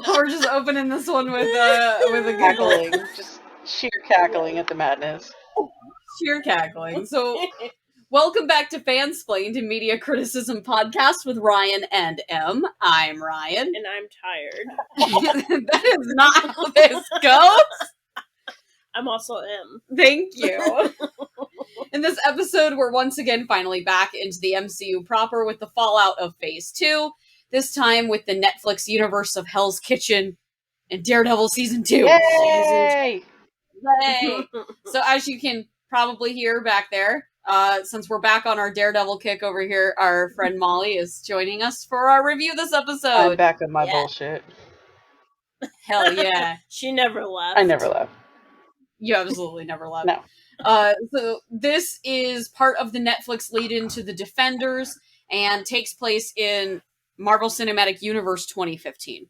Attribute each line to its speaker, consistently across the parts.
Speaker 1: We're just opening this one with a
Speaker 2: cackling, just sheer cackling at the madness.
Speaker 1: Sheer cackling. So, welcome back to FANSPLAINED, a media criticism podcast with Ryan and Em. I'm Ryan.
Speaker 3: And I'm tired.
Speaker 1: That is not how this goes.
Speaker 3: I'm also M.
Speaker 1: Thank you. In this episode, we're once again finally back into the MCU proper with the fallout of Phase 2, this time with the Netflix universe of Hell's Kitchen and Daredevil Season 2.
Speaker 2: Yay!
Speaker 1: Yay! So as you can probably hear back there, since we're back on our Daredevil kick over here, our friend Molly is joining us for our review this episode.
Speaker 2: I'm back on my bullshit.
Speaker 1: Hell yeah.
Speaker 3: She never left.
Speaker 2: I never left.
Speaker 1: You absolutely never left.
Speaker 2: No.
Speaker 1: So this is part of the Netflix lead-in to The Defenders and takes place in Marvel Cinematic Universe 2015.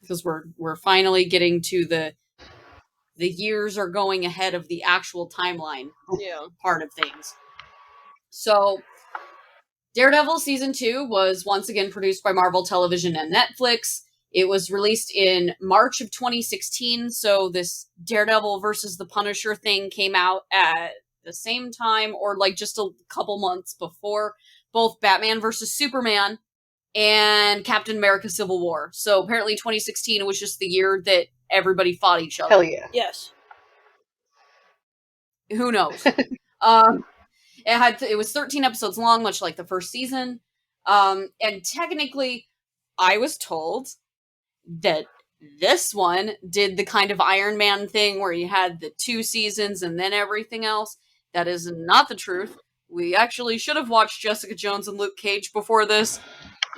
Speaker 1: Because we're finally getting to the years are going ahead of the actual timeline part of things. So Daredevil Season 2 was once again produced by Marvel Television and Netflix. It was released in March of 2016, so this Daredevil versus the Punisher thing came out at the same time, or like just a couple months before both Batman versus Superman and Captain America Civil War. So apparently 2016 was just the year that everybody fought each other.
Speaker 2: Hell yeah.
Speaker 3: Yes.
Speaker 1: Who knows? It was 13 episodes long, much like the first season. And technically, I was told that this one did the kind of Iron Man thing where you had the 2 seasons and then everything else. That is not the truth. We actually should have watched Jessica Jones and Luke Cage before this.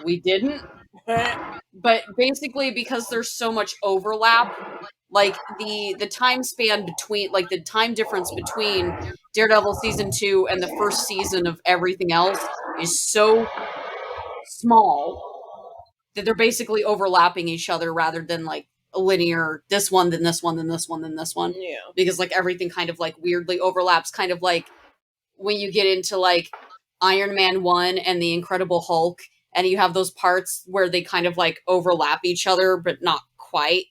Speaker 1: We didn't. But basically, because there's so much overlap, like the time span between, like the time difference between Daredevil Season 2 and the first season of everything else is so small that they're basically overlapping each other rather than like a linear, this one, then this one, then this one, then this one.
Speaker 3: Yeah.
Speaker 1: Because like everything kind of like weirdly overlaps, kind of like when you get into like Iron Man 1 and the Incredible Hulk, and you have those parts where they kind of like overlap each other, but not quite.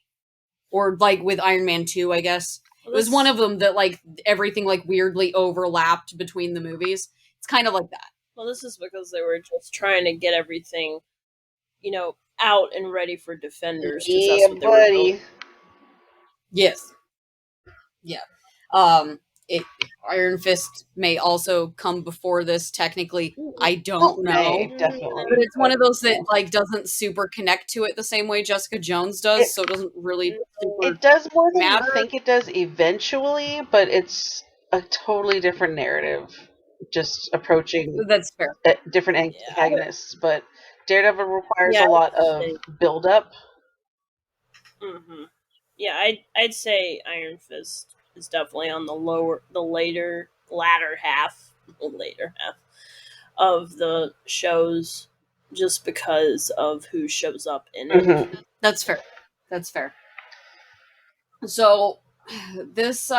Speaker 1: Or like with Iron Man 2, I guess. Well, it was one of them that like everything like weirdly overlapped between the movies. It's kind of like that.
Speaker 3: Well, this is because they were just trying to get everything, out and ready for Defenders.
Speaker 2: Yeah,
Speaker 3: that's what they
Speaker 2: buddy.
Speaker 3: were doing.
Speaker 1: Yes. Yeah. Iron Fist may also come before this, technically. I don't know.
Speaker 2: Definitely.
Speaker 1: But it's one of those that like doesn't super connect to it the same way Jessica Jones does, so it doesn't really super
Speaker 2: It does more than
Speaker 1: matter.
Speaker 2: you think it does eventually, but it's a totally different narrative. Just approaching
Speaker 1: That's fair.
Speaker 2: Different antagonists, but Daredevil requires a lot of build-up.
Speaker 3: Mm-hmm. Yeah, I'd say Iron Fist is definitely on the latter half of the shows, just because of who shows up in it.
Speaker 2: Mm-hmm.
Speaker 1: That's fair. So this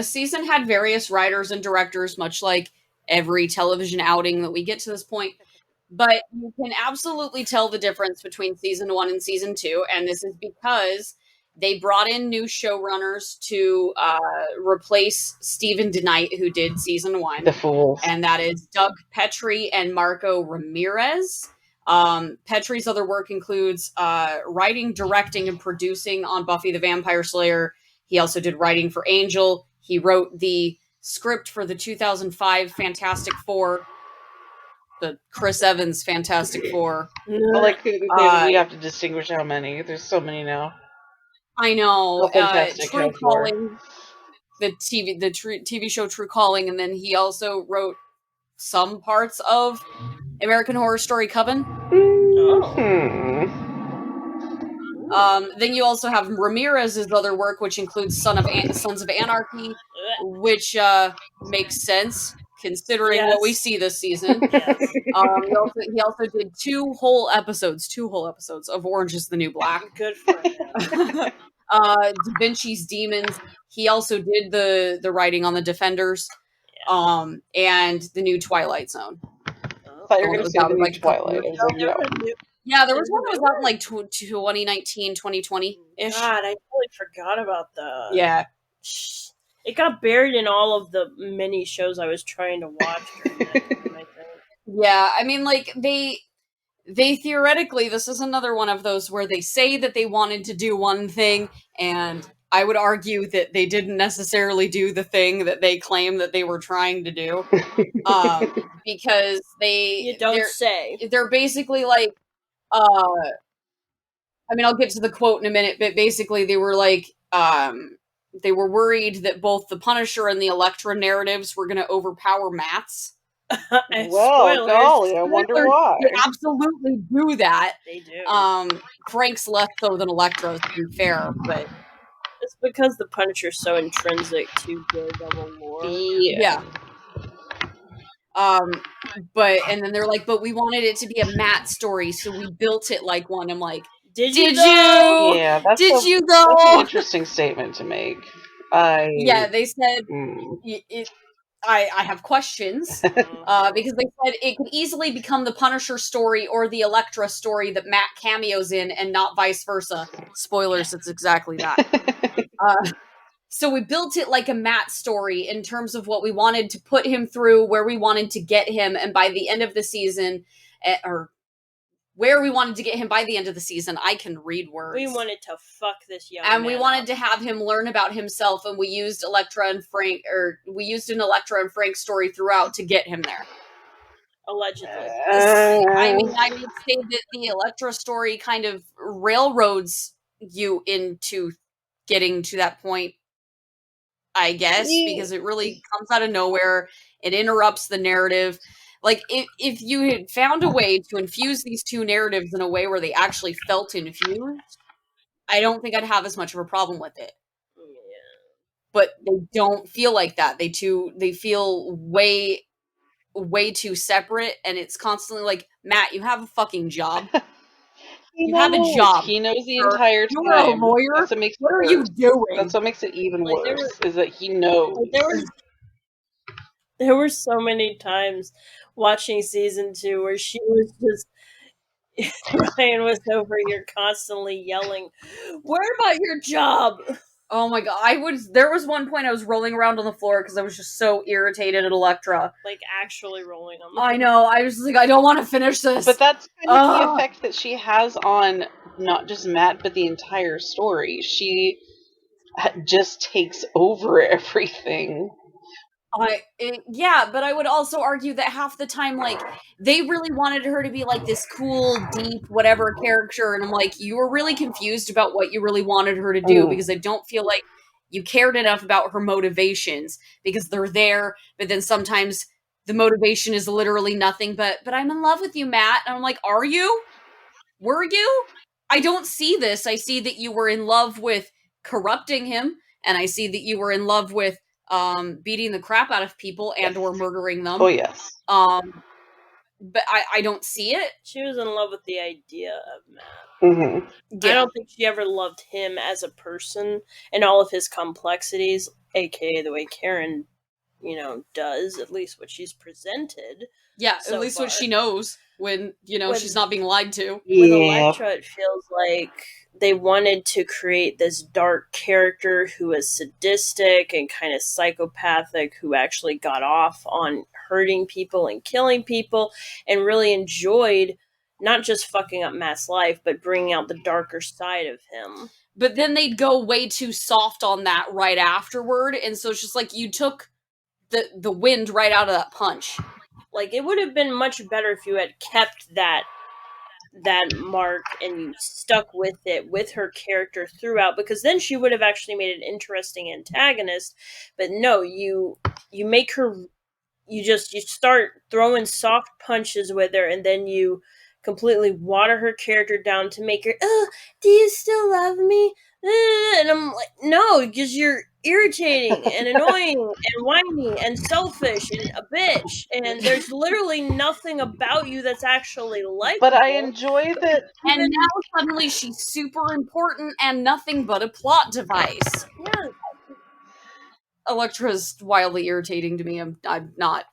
Speaker 1: season had various writers and directors, much like every television outing that we get to this point. But you can absolutely tell the difference between season 1 and season 2, and this is because they brought in new showrunners to replace Stephen DeKnight, who did season 1.
Speaker 2: The Fools.
Speaker 1: And that is Doug Petrie and Marco Ramirez. Petrie's other work includes writing, directing, and producing on Buffy the Vampire Slayer. He also did writing for Angel. He wrote the script for the 2005 Fantastic Four, the Chris Evans Fantastic Four.
Speaker 2: Well, like, we have to distinguish how many. There's so many now.
Speaker 1: I know. True
Speaker 2: Four.
Speaker 1: Calling, the TV show True Calling, and then he also wrote some parts of American Horror Story Coven. Then you also have Ramirez's other work, which includes Sons of Anarchy, which makes sense considering what we see this season.
Speaker 3: Yes.
Speaker 1: He also did two whole episodes of Orange is the New Black.
Speaker 3: Good for him.
Speaker 1: Da Vinci's Demons. He also did the writing on the Defenders, and the new Twilight Zone.
Speaker 2: I thought you were going to say the new Twilight. I was like, no.
Speaker 1: Yeah, there was
Speaker 3: Is
Speaker 1: one
Speaker 3: it
Speaker 1: that was out in like 2019, 2020-ish.
Speaker 3: God, I totally forgot about that.
Speaker 1: Yeah.
Speaker 3: It got buried in all of the mini shows I was trying to watch during that time, I think.
Speaker 1: Yeah, I mean, like, they theoretically, this is another one of those where they say that they wanted to do one thing, and I would argue that they didn't necessarily do the thing that they claim that they were trying to do. Because
Speaker 3: You don't say.
Speaker 1: they're basically like, I mean, I'll get to the quote in a minute, but basically they were like, they were worried that both the Punisher and the Elektra narratives were going to overpower Matt's.
Speaker 2: Well,
Speaker 3: Spoilers.
Speaker 2: golly, I wonder why.
Speaker 1: They absolutely do that.
Speaker 3: They do.
Speaker 1: Frank's less so than Elektra, to be fair, but
Speaker 3: It's because the Punisher's so intrinsic to Daredevil lore.
Speaker 1: yeah. And then they're like, but we wanted it to be a Matt story, so we built it like one. I'm like, did you?
Speaker 2: Yeah,
Speaker 1: Did you
Speaker 2: that's an
Speaker 1: though?
Speaker 2: interesting statement to make.
Speaker 1: Yeah, they said
Speaker 2: Mm.
Speaker 1: I have questions because they said it could easily become the Punisher story or the Elektra story that Matt cameos in, and not vice versa. Spoilers, it's exactly that. So we built it like a Matt story in terms of what we wanted to put him through, where we wanted to get him, and by the end of the season, or where we wanted to get him by the end of the season. I can read words.
Speaker 3: We wanted to fuck this young
Speaker 1: and
Speaker 3: man
Speaker 1: we wanted
Speaker 3: up.
Speaker 1: to have him learn about himself, and we used Elektra and Frank, or we used an Elektra and Frank story throughout to get him there.
Speaker 3: Allegedly.
Speaker 1: I mean, I would say that the Elektra story kind of railroads you into getting to that point, I guess, because it really comes out of nowhere. It interrupts the narrative. Like, if you had found a way to infuse these two narratives in a way where they actually felt infused, I don't think I'd have as much of a problem with it.
Speaker 3: Yeah.
Speaker 1: But they don't feel like that. They feel way too separate, and it's constantly like, Matt, you have a fucking job. You have a job.
Speaker 2: He knows the entire time.
Speaker 1: You're a lawyer.
Speaker 2: That's what makes
Speaker 1: What
Speaker 2: it
Speaker 1: are
Speaker 2: worse.
Speaker 1: you doing?
Speaker 2: That's what makes it even
Speaker 3: Like,
Speaker 2: worse, is that he knows.
Speaker 3: There were so many times watching season 2 where she was just Ryan was over here constantly yelling, "Where about your job?"
Speaker 1: Oh my god, there was one point I was rolling around on the floor because I was just so irritated at Elektra.
Speaker 3: Like, actually rolling on the floor.
Speaker 1: I know, I was like, I don't want to finish this.
Speaker 2: But that's kind of the effect that she has on not just Matt, but the entire story. She just takes over everything.
Speaker 1: Yeah, but I would also argue that half the time, like, they really wanted her to be like this cool, deep, whatever character, and I'm like, you were really confused about what you really wanted her to do, because I don't feel like you cared enough about her motivations, because they're there, but then sometimes the motivation is literally nothing but I'm in love with you, Matt. And I'm like, are you? Were you? I don't see this. I see that you were in love with corrupting him, and I see that you were in love with beating the crap out of people and or murdering them.
Speaker 2: Oh, yes.
Speaker 1: But I don't see it.
Speaker 3: She was in love with the idea of Matt.
Speaker 2: Mm-hmm.
Speaker 3: Yeah. I don't think she ever loved him as a person and all of his complexities, aka the way Karen, does, at least what she's presented.
Speaker 1: Yeah,
Speaker 3: so
Speaker 1: at least
Speaker 3: far.
Speaker 1: What she knows when, she's not being lied to.
Speaker 3: With Elektra, it feels like they wanted to create this dark character who is sadistic and kind of psychopathic, who actually got off on hurting people and killing people, and really enjoyed not just fucking up Matt's life, but bringing out the darker side of him.
Speaker 1: But then they'd go way too soft on that right afterward, and so it's just like, you took the wind right out of that punch.
Speaker 3: Like, it would have been much better if you had kept that mark and you stuck with it, with her character throughout, because then she would have actually made an interesting antagonist. But no, you make her, you start throwing soft punches with her, and then you completely water her character down to make her, do you still love me? And I'm like, no, because you're irritating and annoying and whiny and selfish and a bitch, and there's literally nothing about you that's actually likable.
Speaker 2: But I enjoy that.
Speaker 1: And now suddenly she's super important and nothing but a plot device.
Speaker 3: Yeah.
Speaker 1: Elektra's wildly irritating to me. I'm not.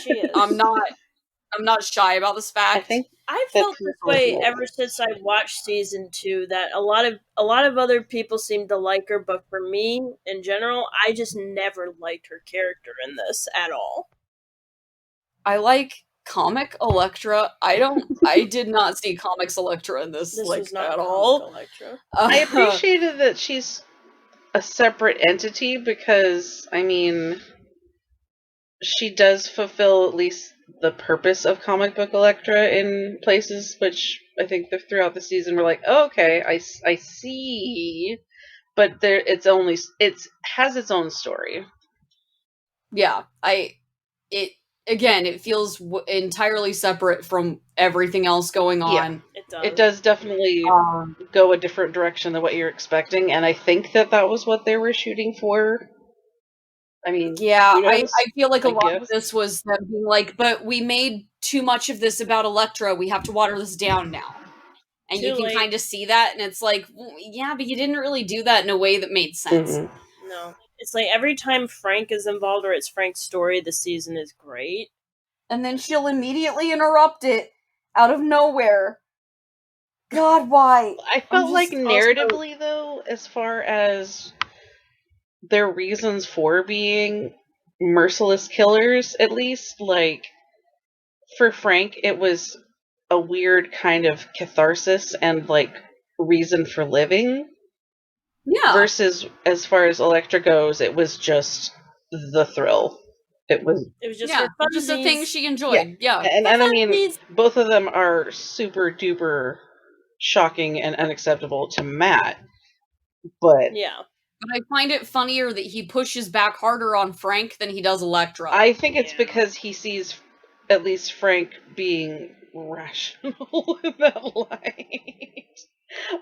Speaker 3: She is.
Speaker 1: I'm not shy about this fact.
Speaker 2: I think
Speaker 3: I felt this way ever since I watched season 2. That a lot of other people seem to like her, but for me, in general, I just never liked her character in this at all.
Speaker 1: I like comic Elektra. I did not see comics Elektra in this like
Speaker 3: was not
Speaker 1: at
Speaker 3: comic
Speaker 1: all.
Speaker 3: Elektra.
Speaker 2: I appreciated that she's a separate entity because, I mean, she does fulfill at least the purpose of comic book Elektra in places, which I think throughout the season we're like, oh, okay, I see, but it has its own story.
Speaker 1: Yeah, it feels entirely separate from everything else going on.
Speaker 3: Yeah,
Speaker 2: it does definitely go a different direction than what you're expecting, and I think that was what they were shooting for. I mean,
Speaker 1: yeah, I feel like a lot of this was them being like, but we made too much of this about Elektra. We have to water this down now. And you can kind of see that, and it's like, well, yeah, but you didn't really do that in a way that made sense.
Speaker 2: Mm-hmm.
Speaker 3: No. It's like every time Frank is involved or it's Frank's story, the season is great.
Speaker 1: And then she'll immediately interrupt it out of nowhere. God, why?
Speaker 2: I felt like narratively, though, as far as their reasons for being merciless killers, at least, like, for Frank, it was a weird kind of catharsis and, like, reason for living.
Speaker 1: Yeah.
Speaker 2: Versus, as far as Elektra goes, it was just the thrill. It was
Speaker 3: just for fun.
Speaker 1: Just a thing she enjoyed. Yeah.
Speaker 2: And I mean, both of them are super duper shocking and unacceptable to Matt. But
Speaker 3: yeah.
Speaker 1: But I find it funnier that he pushes back harder on Frank than he does Elektra.
Speaker 2: I think it's because he sees at least Frank being rational in that light.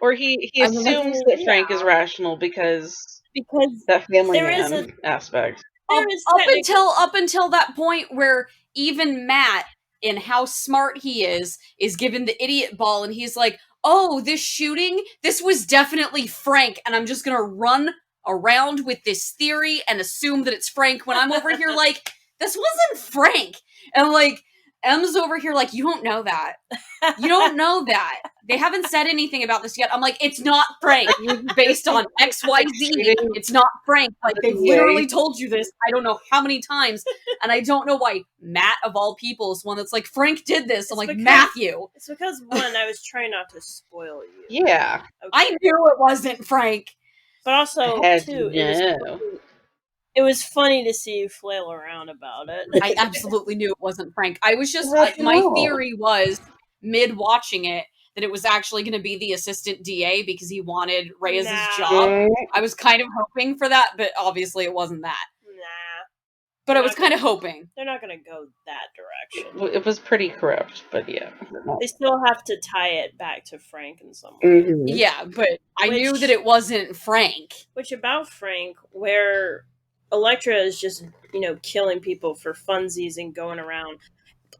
Speaker 2: Or he assumes that Frank is rational because that family man aspect.
Speaker 1: Up until that point where even Matt, in how smart he is given the idiot ball, and he's like, oh, this was definitely Frank, and I'm just gonna run around with this theory and assume that it's Frank when I'm over here like, this wasn't Frank. And like, M's over here like, you don't know that. You don't know that. They haven't said anything about this yet. I'm like, it's not Frank. Based on XYZ, it's not Frank. Like, they've literally told you this I don't know how many times, and I don't know why Matt, of all people, is one that's like, Frank did this. I'm like, Matthew.
Speaker 3: It's because, one, I was trying not to spoil you.
Speaker 2: Yeah.
Speaker 1: Okay. I knew it wasn't Frank.
Speaker 3: But also, too, it was funny to see you flail around about it.
Speaker 1: I absolutely knew it wasn't Frank. I was just, my theory was, mid-watching it, that it was actually going to be the assistant DA because he wanted Reyes' job. I was kind of hoping for that, but obviously it wasn't that. But I was kind of hoping.
Speaker 3: They're not going to go that direction.
Speaker 2: It was pretty corrupt, but yeah.
Speaker 3: They still have to tie it back to Frank in some way.
Speaker 2: Mm-hmm.
Speaker 1: Yeah, but I knew that it wasn't Frank.
Speaker 3: Which, about Frank, where Elektra is just, killing people for funsies and going around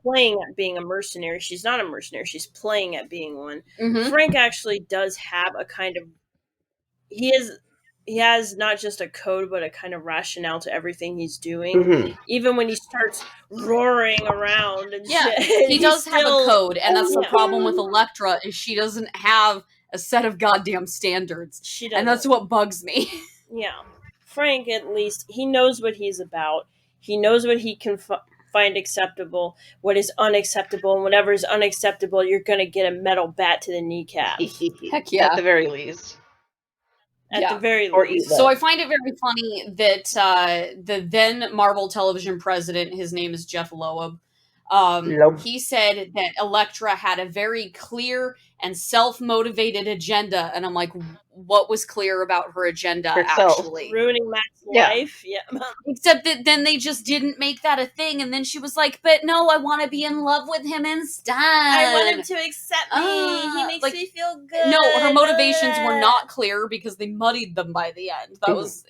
Speaker 3: playing at being a mercenary. She's not a mercenary. She's playing at being one.
Speaker 1: Mm-hmm.
Speaker 3: Frank actually does have a kind of... He has not just a code, but a kind of rationale to everything he's doing.
Speaker 2: Mm-hmm.
Speaker 3: Even when he starts roaring around and
Speaker 1: shit. He does have a code, and that's the problem with Elektra, is she doesn't have a set of goddamn standards.
Speaker 3: She doesn't.
Speaker 1: And that's what bugs me.
Speaker 3: Yeah. Frank, at least, he knows what he's about. He knows what he can find acceptable, what is unacceptable, and whatever is unacceptable, you're going to get a metal bat to the kneecap.
Speaker 1: Heck yeah.
Speaker 2: At the very least.
Speaker 3: At the very least.
Speaker 1: So I find it very funny that the then Marvel Television president, his name is Jeff Loeb, he said that Elektra had a very clear and self-motivated agenda, and I'm like, what was clear about her agenda, actually?
Speaker 3: Ruining Matt's life? Yeah.
Speaker 1: Except that then they just didn't make that a thing, and then she was like, but no, I want to be in love with him instead.
Speaker 3: I want him to accept me. He makes me feel good.
Speaker 1: No, her motivations were not clear because they muddied them by the end. That was...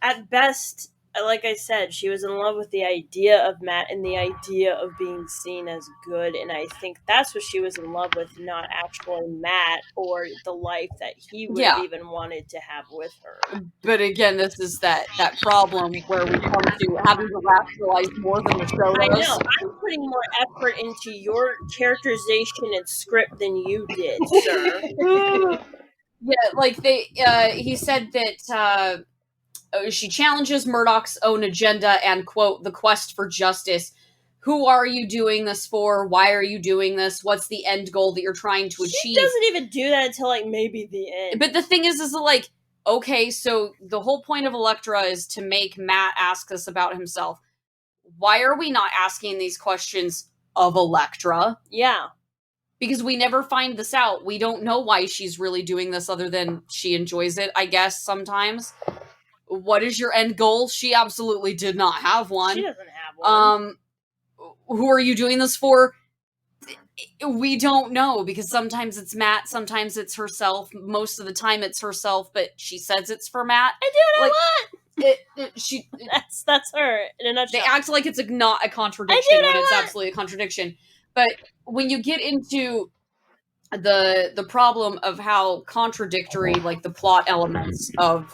Speaker 3: At best, like I said, she was in love with the idea of Matt and the idea of being seen as good, and I think that's what she was in love with, not actually Matt or the life that he would have even wanted to have with her.
Speaker 1: But again, this is that problem where we come to having to rationalize more than the show
Speaker 3: I
Speaker 1: does.
Speaker 3: know. I'm putting more effort into your characterization and script than you did, sir.
Speaker 1: Yeah, like he said that she challenges Murdoch's own agenda and, quote, the quest for justice. Who are you doing this for? Why are you doing this? What's the end goal that you're trying to achieve?
Speaker 3: She doesn't even do that until, like, maybe the end.
Speaker 1: But the thing is like, okay, so the whole point of Elektra is to make Matt ask us about himself. Why are we not asking these questions of Elektra?
Speaker 3: Yeah.
Speaker 1: Because we never find this out. We don't know why she's really doing this other than she enjoys it, I guess, sometimes. What is your end goal? She absolutely did not have one.
Speaker 3: She doesn't have one.
Speaker 1: Who are you doing this for? We don't know, because sometimes it's Matt, sometimes it's herself. Most of the time it's herself, but she says it's for Matt.
Speaker 3: I do what I want! That's her, in a nutshell.
Speaker 1: They act like it's not a contradiction when it's absolutely a contradiction. But when you get into the problem of how contradictory, like, the plot elements of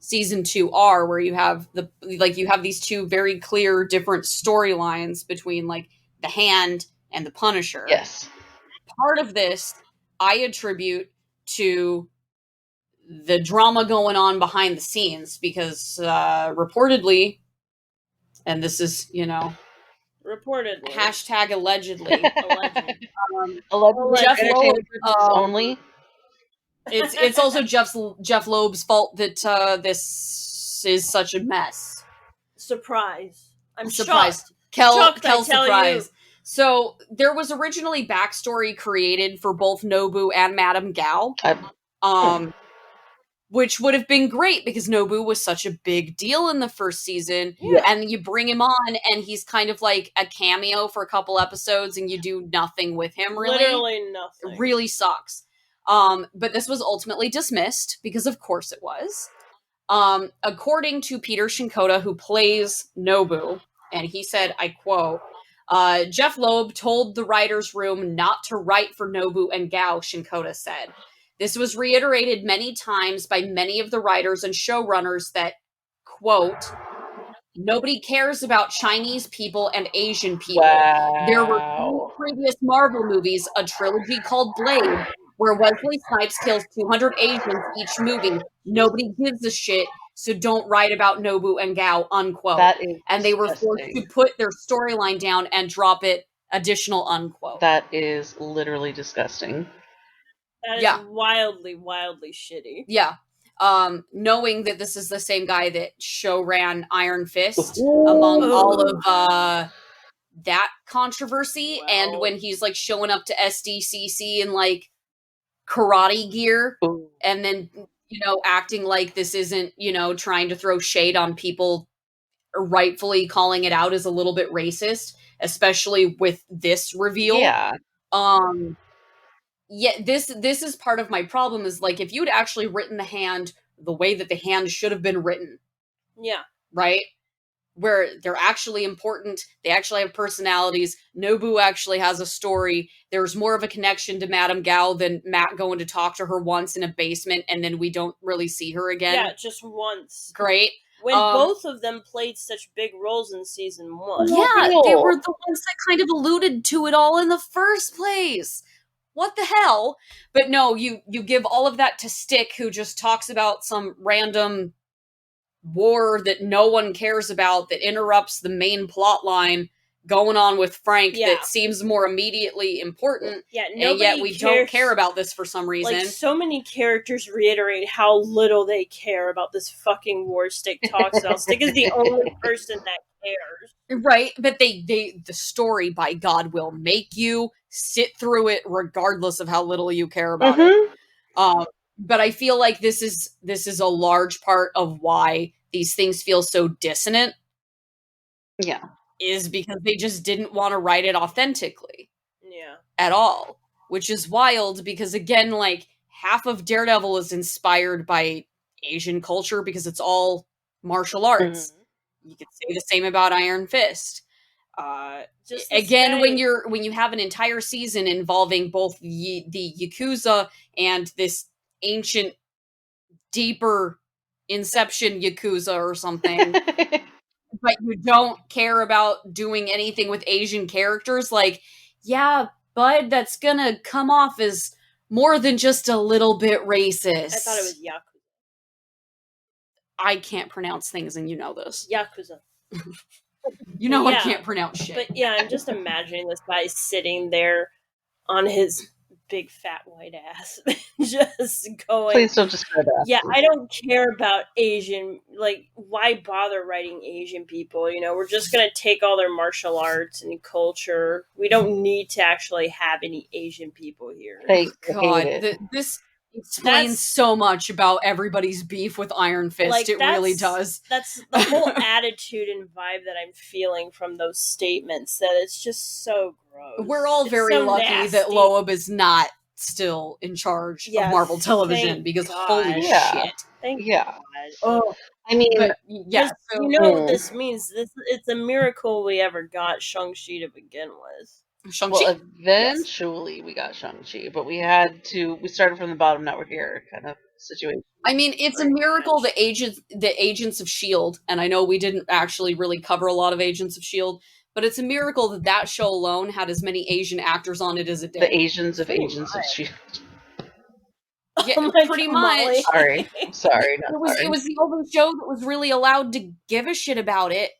Speaker 1: season 2 are, where you have these two very clear different storylines between, like, the Hand and the Punisher.
Speaker 2: Yes.
Speaker 1: Part of this I attribute to the drama going on behind the scenes, because reportedly, and this is,
Speaker 3: reportedly,
Speaker 1: hashtag allegedly,
Speaker 2: Jeff
Speaker 1: Loeb,
Speaker 2: only.
Speaker 1: It's also Jeff Loeb's fault that this is such a mess.
Speaker 3: Surprise! I'm
Speaker 1: surprised.
Speaker 3: Shocked,
Speaker 1: Kel's surprised. So there was originally backstory created for both Nobu and Madame Gao, which would have been great because Nobu was such a big deal in the first season.
Speaker 2: Yeah.
Speaker 1: And you bring him on, and he's kind of like a cameo for a couple episodes, and you do nothing with him. Really,
Speaker 3: literally nothing.
Speaker 1: It really sucks. But this was ultimately dismissed because, of course, it was. According to Peter Shinkota, who plays Nobu, and he said, I quote, Jeff Loeb told the writer's room not to write for Nobu and Gao, Shinkota said. This was reiterated many times by many of the writers and showrunners that, quote, nobody cares about Chinese people and Asian people.
Speaker 2: Wow.
Speaker 1: There were 2 previous Marvel movies, a trilogy called Blade, where Wesley Snipes kills 200 Asians each movie. Nobody gives a shit, so don't write about Nobu and Gao, unquote. And they were forced to put their storyline down and drop it, additional unquote.
Speaker 2: That is literally disgusting.
Speaker 3: That is wildly, wildly shitty.
Speaker 1: Yeah. Knowing that this is the same guy that show ran Iron Fist, among all of that controversy, and when he's like showing up to SDCC in like karate gear, and then acting like this isn't trying to throw shade on people, rightfully calling it out as a little bit racist, especially with this reveal. This is part of my problem, is like, if you'd actually written the Hand the way that the Hand should have been written, right, where they're actually important, they actually have personalities, Nobu actually has a story, there's more of a connection to Madame Gao than Matt going to talk to her once in a basement and then we don't really see her again.
Speaker 3: Yeah, just once.
Speaker 1: Great.
Speaker 3: When both of them played such big roles in season 1.
Speaker 1: Yeah, they were the ones that kind of alluded to it all in the first place. What the hell? But no, you give all of that to Stick, who just talks about some random war that no one cares about, that interrupts the main plot line going on with Frank, that seems more immediately important.
Speaker 3: Yeah,
Speaker 1: and yet we don't care about this for some reason.
Speaker 3: Like, so many characters reiterate how little they care about this fucking war Stick talks about. Stick is the only person that cares.
Speaker 1: Right, but the story, by God, will make you sit through it regardless of how little you care about it. But I feel like this is a large part of why these things feel so dissonant.
Speaker 2: Yeah.
Speaker 1: Is because they just didn't want to write it authentically.
Speaker 3: Yeah.
Speaker 1: At all. Which is wild, because again, like, half of Daredevil is inspired by Asian culture because it's all martial arts. You could say the same about Iron Fist.
Speaker 3: Just this
Speaker 1: Again,
Speaker 3: guy-
Speaker 1: when you have an entire season involving both the Yakuza and this ancient, deeper Inception Yakuza or something, but you don't care about doing anything with Asian characters, like, yeah, bud, that's gonna come off as more than just a little bit racist.
Speaker 3: I thought it was Yakuza.
Speaker 1: I can't pronounce things, and you know this.
Speaker 3: Yakuza.
Speaker 1: You know
Speaker 3: Yeah.
Speaker 1: I can't pronounce shit.
Speaker 3: But yeah, I'm just imagining this guy sitting there on his big fat white ass, just going.
Speaker 2: Please don't describe that.
Speaker 3: Yeah, I don't care about Asian. Like, why bother writing Asian people? You know, we're just gonna take all their martial arts and culture. We don't need to actually have any Asian people here.
Speaker 1: God, this explains so much about everybody's beef with Iron Fist.
Speaker 3: Like,
Speaker 1: it really does.
Speaker 3: That's the whole attitude and vibe that I'm feeling from those statements. That it's just so gross.
Speaker 1: We're all very lucky that Loeb is not still in charge of Marvel Television, because holy shit.
Speaker 3: Thank God.
Speaker 2: Oh, I mean,
Speaker 3: yeah. You know what this means? It's a miracle we ever got Shang-Chi to begin with.
Speaker 1: Shang-Chi?
Speaker 2: Well, eventually we got Shang-Chi, but we started from the bottom, now we're here kind of situation.
Speaker 1: I mean, it's a miracle the Agents of S.H.I.E.L.D., and I know we didn't actually really cover a lot of Agents of S.H.I.E.L.D., but it's a miracle that show alone had as many Asian actors on it as it did.
Speaker 2: The Asians of Agents of S.H.I.E.L.D.
Speaker 1: Yeah, pretty much.
Speaker 2: Sorry.
Speaker 1: It was the only show that was really allowed to give a shit about it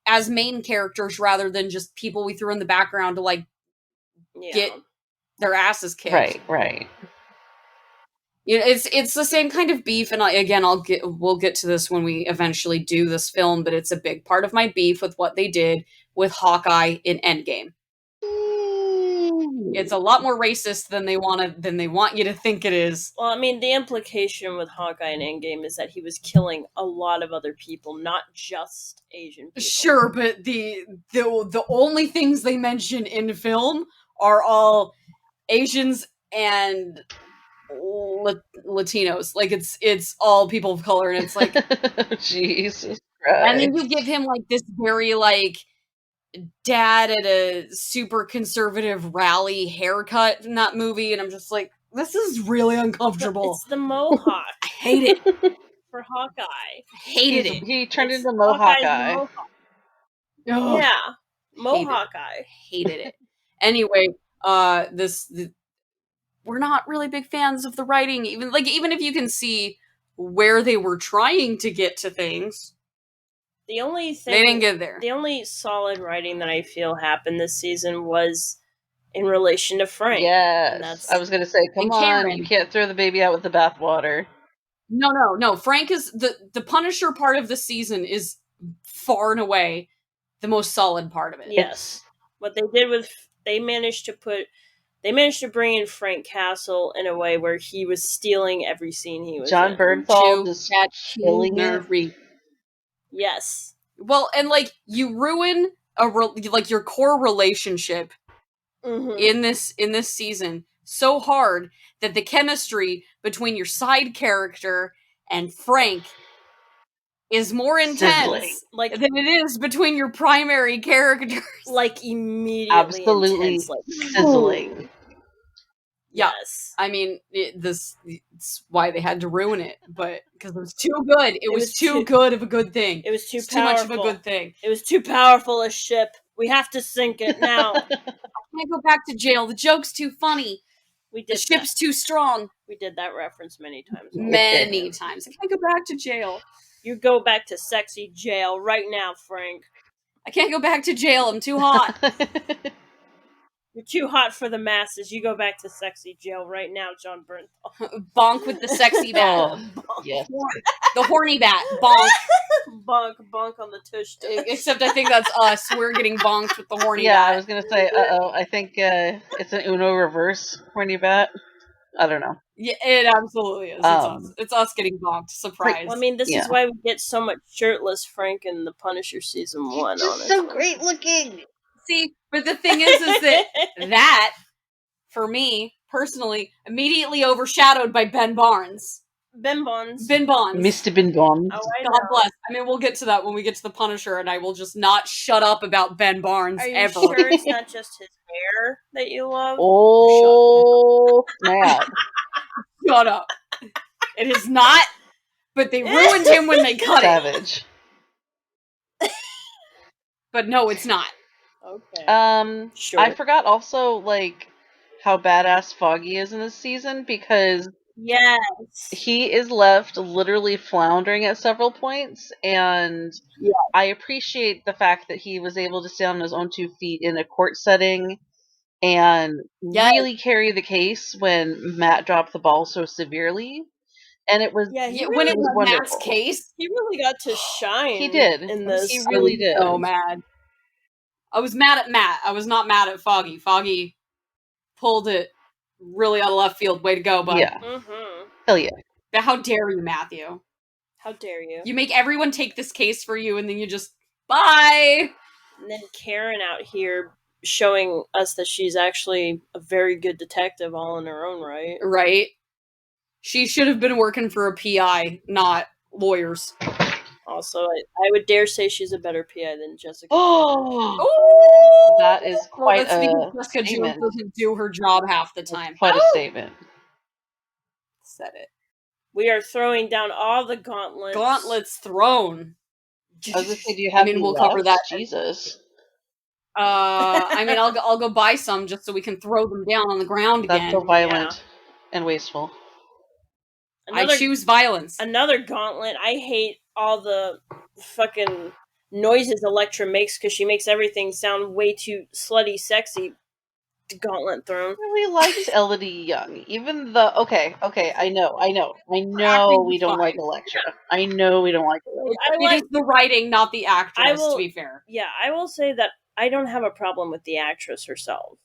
Speaker 1: as main characters rather than just people we threw in the background to, like, get their asses kicked.
Speaker 2: Right.
Speaker 1: You know, it's the same kind of beef, and we'll get to this when we eventually do this film, but it's a big part of my beef with what they did with Hawkeye in Endgame. It's a lot more racist than they want you to think it is.
Speaker 3: Well, I mean, the implication with Hawkeye in Endgame is that he was killing a lot of other people, not just Asian people.
Speaker 1: Sure, but the only things they mention in film are all Asians and Latinos. Like, it's all people of color, and it's like
Speaker 2: Jesus Christ.
Speaker 1: And then you give him like this very like dad at a super conservative rally haircut in that movie, and I'm just like, this is really uncomfortable.
Speaker 3: It's the mohawk.
Speaker 1: I hate it.
Speaker 3: For Hawkeye.
Speaker 1: Hated it.
Speaker 2: He turned into Mohawk Eye.
Speaker 1: Oh,
Speaker 3: yeah. Mohawk Eye.
Speaker 1: Hated it. Anyway, we're not really big fans of the writing, even if you can see where they were trying to get to things.
Speaker 3: The only thing
Speaker 1: they didn't get there.
Speaker 3: The only solid writing that I feel happened this season was in relation to Frank.
Speaker 2: Yes. I was going to say, come on, you can't throw the baby out with the bathwater.
Speaker 1: No. Frank is the Punisher part of the season is far and away the most solid part of it.
Speaker 3: Yes. What they did with they managed to bring in Frank Castle in a way where he was stealing every scene he was
Speaker 2: John
Speaker 3: in.
Speaker 2: Bernthal just killing it.
Speaker 3: Yes.
Speaker 1: Well, and like you ruin your core relationship in this season so hard that the chemistry between your side character and Frank is more intense than it is between your primary characters.
Speaker 3: Like immediately
Speaker 2: absolutely
Speaker 3: intense, like,
Speaker 2: sizzling.
Speaker 1: Yes. I mean, it's why they had to ruin it, but because it was too good. It was too good of a good thing.
Speaker 3: It was too
Speaker 1: powerful. Too much of a good thing.
Speaker 3: It was too powerful a ship. We have to sink it now.
Speaker 1: I can't go back to jail. The joke's too funny. The ship's too strong.
Speaker 3: We did that reference many times.
Speaker 1: Many times. I can't go back to jail.
Speaker 3: You go back to sexy jail right now, Frank.
Speaker 1: I can't go back to jail. I'm too hot.
Speaker 3: You're too hot for the masses. You go back to sexy jail right now, John Bernthal.
Speaker 1: Bonk with the sexy bat.
Speaker 2: Yes.
Speaker 1: The horny bat. Bonk.
Speaker 3: bonk on the tush.
Speaker 1: Except I think that's us. We're getting bonked with the horny bat.
Speaker 2: Yeah, I was going to say, I think it's an Uno reverse horny bat. I don't know.
Speaker 1: Yeah, it absolutely is. It's us getting bonked. Surprise.
Speaker 3: Well, I mean, this is why we get so much shirtless Frank in the Punisher season 1.
Speaker 2: He's just so great looking.
Speaker 1: See, but the thing is that, for me, personally, immediately overshadowed by Ben Barnes.
Speaker 3: Ben Bonds.
Speaker 1: Ben Bonds.
Speaker 2: Mr. Bin Bonds.
Speaker 3: Oh, I
Speaker 1: God
Speaker 3: know.
Speaker 1: bless. I mean, we'll get to that when we get to the Punisher, and I will just not shut up about Ben Barnes
Speaker 3: Are you
Speaker 1: ever.
Speaker 3: sure it's not just his hair that you love?
Speaker 2: Oh, snap.
Speaker 1: Shut up. It is not, but they ruined him when they cut it.
Speaker 2: Savage.
Speaker 1: But no, it's not.
Speaker 3: Okay. Sure.
Speaker 2: I forgot also, like, how badass Foggy is in this season, because
Speaker 3: Yes.
Speaker 2: he is left literally floundering at several points, and
Speaker 3: Yeah.
Speaker 2: I appreciate the fact that he was able to stand on his own 2 feet in a court setting and
Speaker 1: Yes.
Speaker 2: really carry the case when Matt dropped the ball so severely. And it was
Speaker 3: Yeah, he
Speaker 1: Yeah,
Speaker 3: really,
Speaker 1: when it
Speaker 2: was
Speaker 1: was Matt's
Speaker 2: wonderful.
Speaker 1: case,
Speaker 3: he really got to shine.
Speaker 2: He did.
Speaker 3: In this.
Speaker 2: He really
Speaker 1: I was
Speaker 2: did.
Speaker 1: so mad. I was mad at Matt. I was not mad at Foggy. Foggy pulled it really out of left field. Way to go, bud.
Speaker 2: Yeah.
Speaker 3: Mm-hmm.
Speaker 2: Hell yeah.
Speaker 1: But how dare you, Matthew?
Speaker 3: How dare you?
Speaker 1: You make everyone take this case for you, and then you just bye.
Speaker 3: And then Karen out here showing us that she's actually a very good detective all in her own right.
Speaker 1: Right? She should have been working for a PI, not lawyers.
Speaker 3: Also, I would dare say she's a better PI than Jessica.
Speaker 2: Oh, that is quite
Speaker 1: that's because
Speaker 2: a
Speaker 1: Jessica Jones
Speaker 2: statement.
Speaker 1: doesn't do her job half the time.
Speaker 2: Quite a statement.
Speaker 1: Said it.
Speaker 3: We are throwing down all the gauntlets.
Speaker 1: Gauntlets thrown.
Speaker 2: I was gonna say, do you have any
Speaker 1: we'll
Speaker 2: left?
Speaker 1: cover that.
Speaker 2: Jesus.
Speaker 1: I mean, I'll go buy some just so we can throw them down on the ground again.
Speaker 2: That's so violent and wasteful.
Speaker 1: I choose violence.
Speaker 3: Another gauntlet. I hate all the fucking noises Elektra makes because she makes everything sound way too slutty, sexy. Gauntlet thrown.
Speaker 2: I really liked Elodie Young, even though I know we don't like Elektra. I know we don't like Elektra.
Speaker 1: It is the writing, not the actress, to be fair.
Speaker 3: Yeah, I will say that I don't have a problem with the actress herself.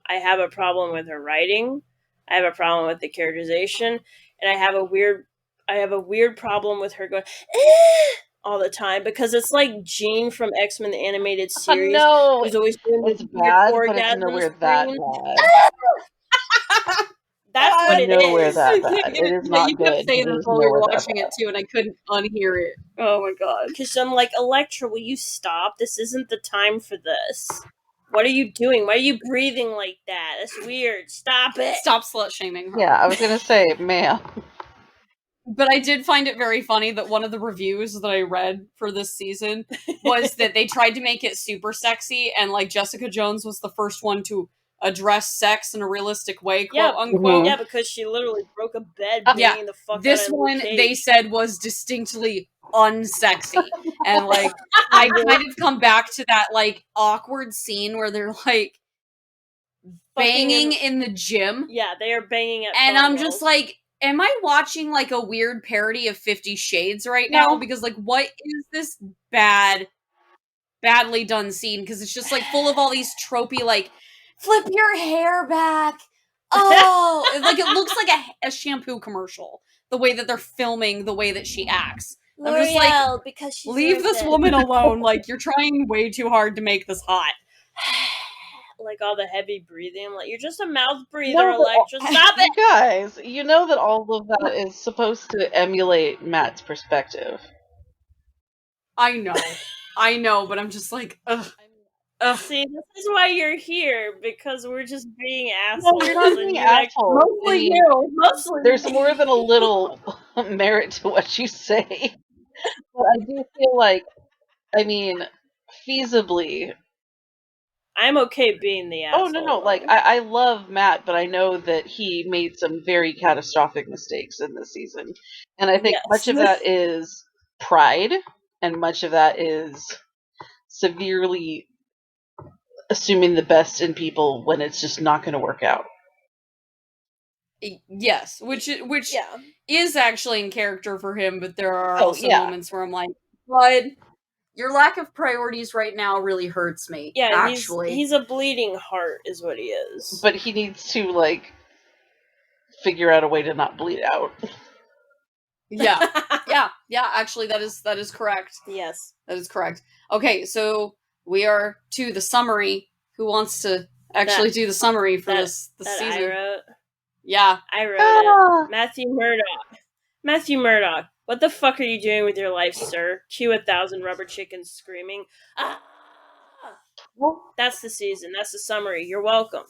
Speaker 3: I have a problem with her writing. I have a problem with the characterization, and I have a weird problem with her going all the time because it's like Jean from X-Men the animated series.
Speaker 2: No,
Speaker 3: who's always doing
Speaker 2: it's bad, but it's nowhere that bad.
Speaker 3: That's what it is.
Speaker 2: Nowhere that bad. It is not
Speaker 1: you
Speaker 2: good.
Speaker 1: kept saying this while we were watching it too, and I couldn't unhear it. Oh my god!
Speaker 3: Because I'm like, Elektra, will you stop? This isn't the time for this. What are you doing? Why are you breathing like that? That's weird. Stop it.
Speaker 1: Stop slut shaming her.
Speaker 2: Yeah, I was gonna say, ma'am.
Speaker 1: But I did find it very funny that one of the reviews that I read for this season was that they tried to make it super sexy, and like Jessica Jones was the first one to address sex in a realistic way, quote unquote.
Speaker 3: Yeah, because she literally broke a bed banging the fuck
Speaker 1: this
Speaker 3: out of
Speaker 1: one
Speaker 3: Luke Cage.
Speaker 1: they said was distinctly unsexy. And like I kind of come back to that like awkward scene where they're like banging in the gym.
Speaker 3: Yeah, they are banging at
Speaker 1: and I'm just like, am I watching like a weird parody of 50 Shades right now? Because like what is this badly done scene? Because it's just like full of all these tropey like flip your hair back. Oh, like it looks like a shampoo commercial. The way that they're filming, the way that she acts. I'm just like,
Speaker 3: because she's
Speaker 1: leave this woman alone. Like you're trying way too hard to make this hot.
Speaker 3: Like all the heavy breathing. I'm like, you're just a mouth breather, Elektra. Stop it!
Speaker 2: You guys, you know that all of that is supposed to emulate Matt's perspective.
Speaker 1: I know, but I'm just like, ugh.
Speaker 3: See, this is why you're here, because we're just being assholes.
Speaker 2: No, you're not being assholes.
Speaker 3: Mostly you. Mostly
Speaker 2: there's more than a little merit to what you say. But I do feel like, I mean, feasibly...
Speaker 3: I'm okay being the asshole.
Speaker 2: Oh, no. Like, I love Matt, but I know that he made some very catastrophic mistakes in this season. And I think much of that is pride, and much of that is severely assuming the best in people when it's just not going to work out.
Speaker 1: Yes, which is actually in character for him, but there are also moments where I'm like, bud, your lack of priorities right now really hurts me.
Speaker 3: Yeah,
Speaker 1: actually.
Speaker 3: He's a bleeding heart is what he is.
Speaker 2: But he needs to, like, figure out a way to not bleed out.
Speaker 1: Yeah, actually that is correct.
Speaker 3: Yes.
Speaker 1: That is correct. Okay, so we are to the summary. Who wants to actually do the summary for this season?
Speaker 3: I wrote.
Speaker 1: Yeah.
Speaker 3: I wrote it. Matthew Murdock. Matthew Murdoch, what the fuck are you doing with your life, sir? Cue 1,000 rubber chickens screaming. Ah! That's the season. That's the summary. You're welcome.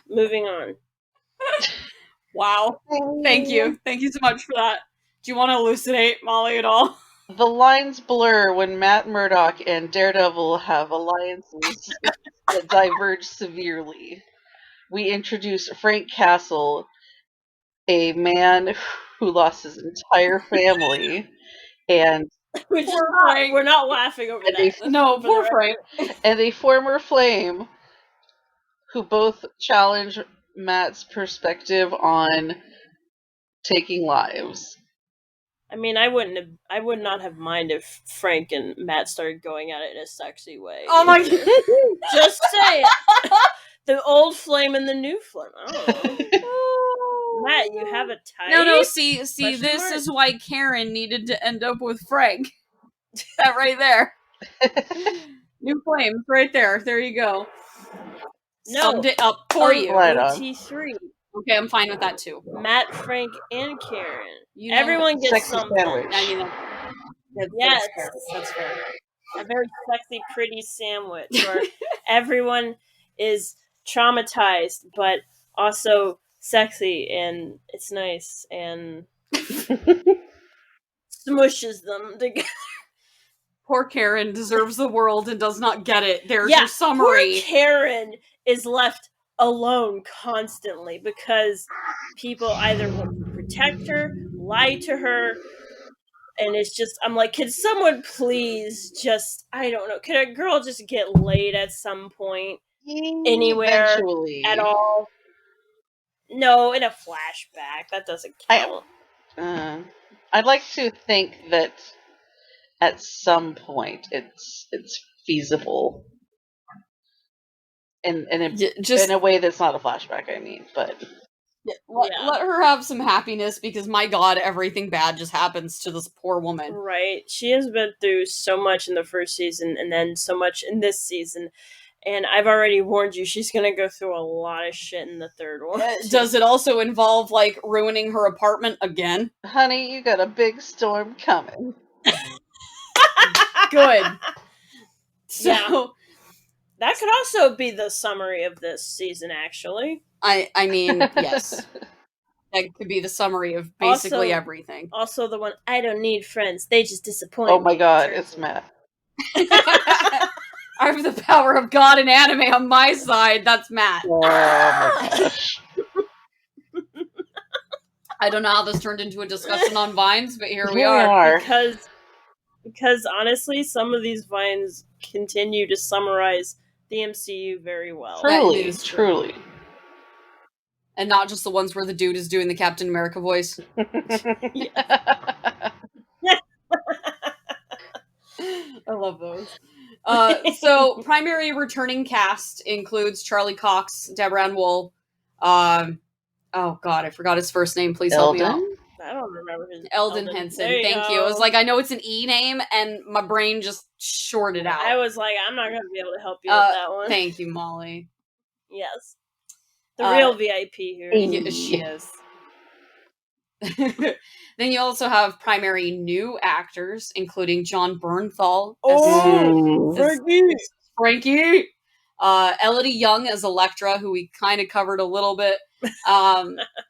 Speaker 3: Moving on.
Speaker 1: Wow. Thank you. Thank you so much for that. Do you want to elucidate, Molly, at all?
Speaker 2: The lines blur when Matt Murdock and Daredevil have alliances that diverge severely. We introduce Frank Castle, a man who lost his entire family, and
Speaker 3: Which is
Speaker 1: Poor
Speaker 3: not,
Speaker 1: Frank.
Speaker 3: we're not laughing over
Speaker 2: And they-
Speaker 3: that.
Speaker 1: No,
Speaker 3: For
Speaker 1: poor
Speaker 3: the
Speaker 1: Frank.
Speaker 2: and a former flame who both challenge Matt's perspective on taking lives.
Speaker 3: I mean, I would not have minded if Frank and Matt started going at it in a sexy way.
Speaker 1: Oh my god.
Speaker 3: Just say it. The old flame and the new flame. Oh. Matt, you have a type?
Speaker 1: No, see,
Speaker 3: Question
Speaker 1: this
Speaker 3: mark?
Speaker 1: is why Karen needed to end up with Frank. That right there. New flames, right there. There you go.
Speaker 3: No.
Speaker 1: Summed it up for you.
Speaker 2: Right on.
Speaker 3: OT3.
Speaker 1: Okay, I'm fine with that too.
Speaker 3: Matt, Frank, and Karen.
Speaker 1: You know,
Speaker 3: Everyone gets
Speaker 2: Sexy
Speaker 3: something.
Speaker 2: sandwich.
Speaker 1: I mean,
Speaker 3: Yes.
Speaker 1: that's fair.
Speaker 3: A very sexy, pretty sandwich where everyone is traumatized, but also sexy, and it's nice, and smushes them together.
Speaker 1: Poor Karen deserves the world and does not get it. There's
Speaker 3: Yeah,
Speaker 1: your summary.
Speaker 3: Poor Karen is left alone constantly because people either want to protect her, lie to her, and it's just, I'm like, can someone please just, I don't know, can a girl just get laid at some point? Anywhere
Speaker 2: Eventually.
Speaker 3: at all? No, in a flashback. That doesn't count.
Speaker 2: I'd like to think that at some point it's feasible. In a way that's not a flashback, I mean, but
Speaker 1: let her have some happiness because my god, everything bad just happens to this poor woman.
Speaker 3: Right. She has been through so much in the first season and then so much in this season. And I've already warned you, she's gonna go through a lot of shit in the third one.
Speaker 1: Does it also involve, like, ruining her apartment again?
Speaker 2: Honey, you got a big storm coming.
Speaker 1: Good. So,
Speaker 3: yeah. That could also be the summary of this season, actually.
Speaker 1: I mean, yes. That could be the summary of basically everything.
Speaker 3: Also the one, I don't need friends, they just disappoint
Speaker 2: me. Oh my god,
Speaker 3: Seriously.
Speaker 2: it's Matt.
Speaker 1: I have the power of God and anime on my side. That's Matt.
Speaker 2: Oh my gosh.
Speaker 1: I don't know how this turned into a discussion on Vines, but here we are.
Speaker 3: Because honestly, some of these Vines continue to summarize the MCU very well.
Speaker 2: Truly.
Speaker 1: And not just the ones where the dude is doing the Captain America voice.
Speaker 2: Yeah.
Speaker 1: I love those. So, primary returning cast includes Charlie Cox, Deborah Ann Wool, oh god, I forgot his first name. Please help me out.
Speaker 3: I don't remember his
Speaker 1: Eldon Henson. Thank you. I was like, I know it's an E name, and my brain just shorted out.
Speaker 3: I was like, I'm not going to be able to help you with that one.
Speaker 1: Thank you, Molly.
Speaker 3: Yes. The real VIP here.
Speaker 1: She is. Then you also have primary new actors, including John Bernthal as Frankie. Elodie Young as Elektra, who we kind of covered a little bit.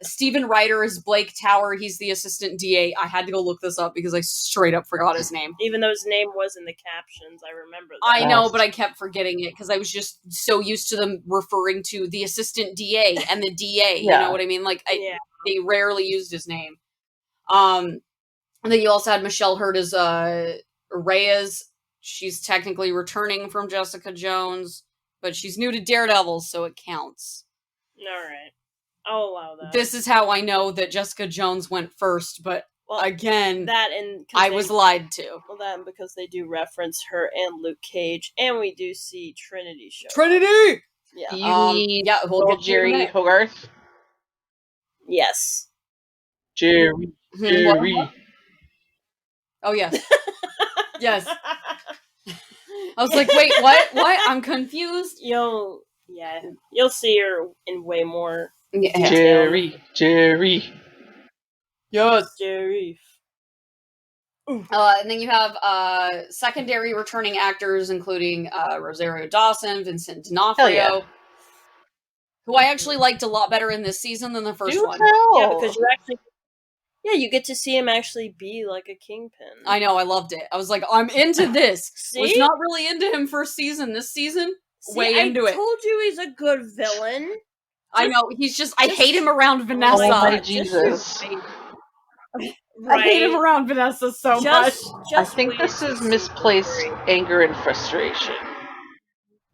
Speaker 1: Stephen Ryder as Blake Tower. He's the assistant DA. I had to go look this up because I straight up forgot his name.
Speaker 3: Even though his name was in the captions, I remember that.
Speaker 1: I know, but I kept forgetting it because I was just so used to them referring to the assistant DA and the DA. You know what I mean? Like, they rarely used his name. And then you also had Michelle Hurd as Reyes. She's technically returning from Jessica Jones, but she's new to Daredevil, so it counts.
Speaker 3: All right. I'll allow that.
Speaker 1: This is how I know that Jessica Jones went first, but again, I was lied to.
Speaker 3: Well, that and because they do reference her and Luke Cage, and we do see Trinity show.
Speaker 1: Trinity!
Speaker 3: Yeah.
Speaker 2: Do you mean Jerry Hogarth?
Speaker 3: Yes.
Speaker 2: Jerry.
Speaker 1: Oh, yes. Yes. I was like, wait, what? I'm confused.
Speaker 3: You'll see her in way more.
Speaker 1: Yeah.
Speaker 2: Jerry.
Speaker 1: Yes.
Speaker 3: Jerry.
Speaker 1: And then you have secondary returning actors, including Rosario Dawson, Vincent D'Onofrio, who I actually liked a lot better in this season than the first one.
Speaker 3: Yeah, because you get to see him actually be like a kingpin.
Speaker 1: I know, I loved it. I was like, I'm into this.
Speaker 3: See?
Speaker 1: Was not really into him first season. This season, way into it.
Speaker 3: I told you he's a good villain.
Speaker 1: I know, he's just, I hate him around Vanessa.
Speaker 2: Oh my Jesus.
Speaker 1: I hate him around Vanessa so much.
Speaker 2: I think this is misplaced anger and frustration.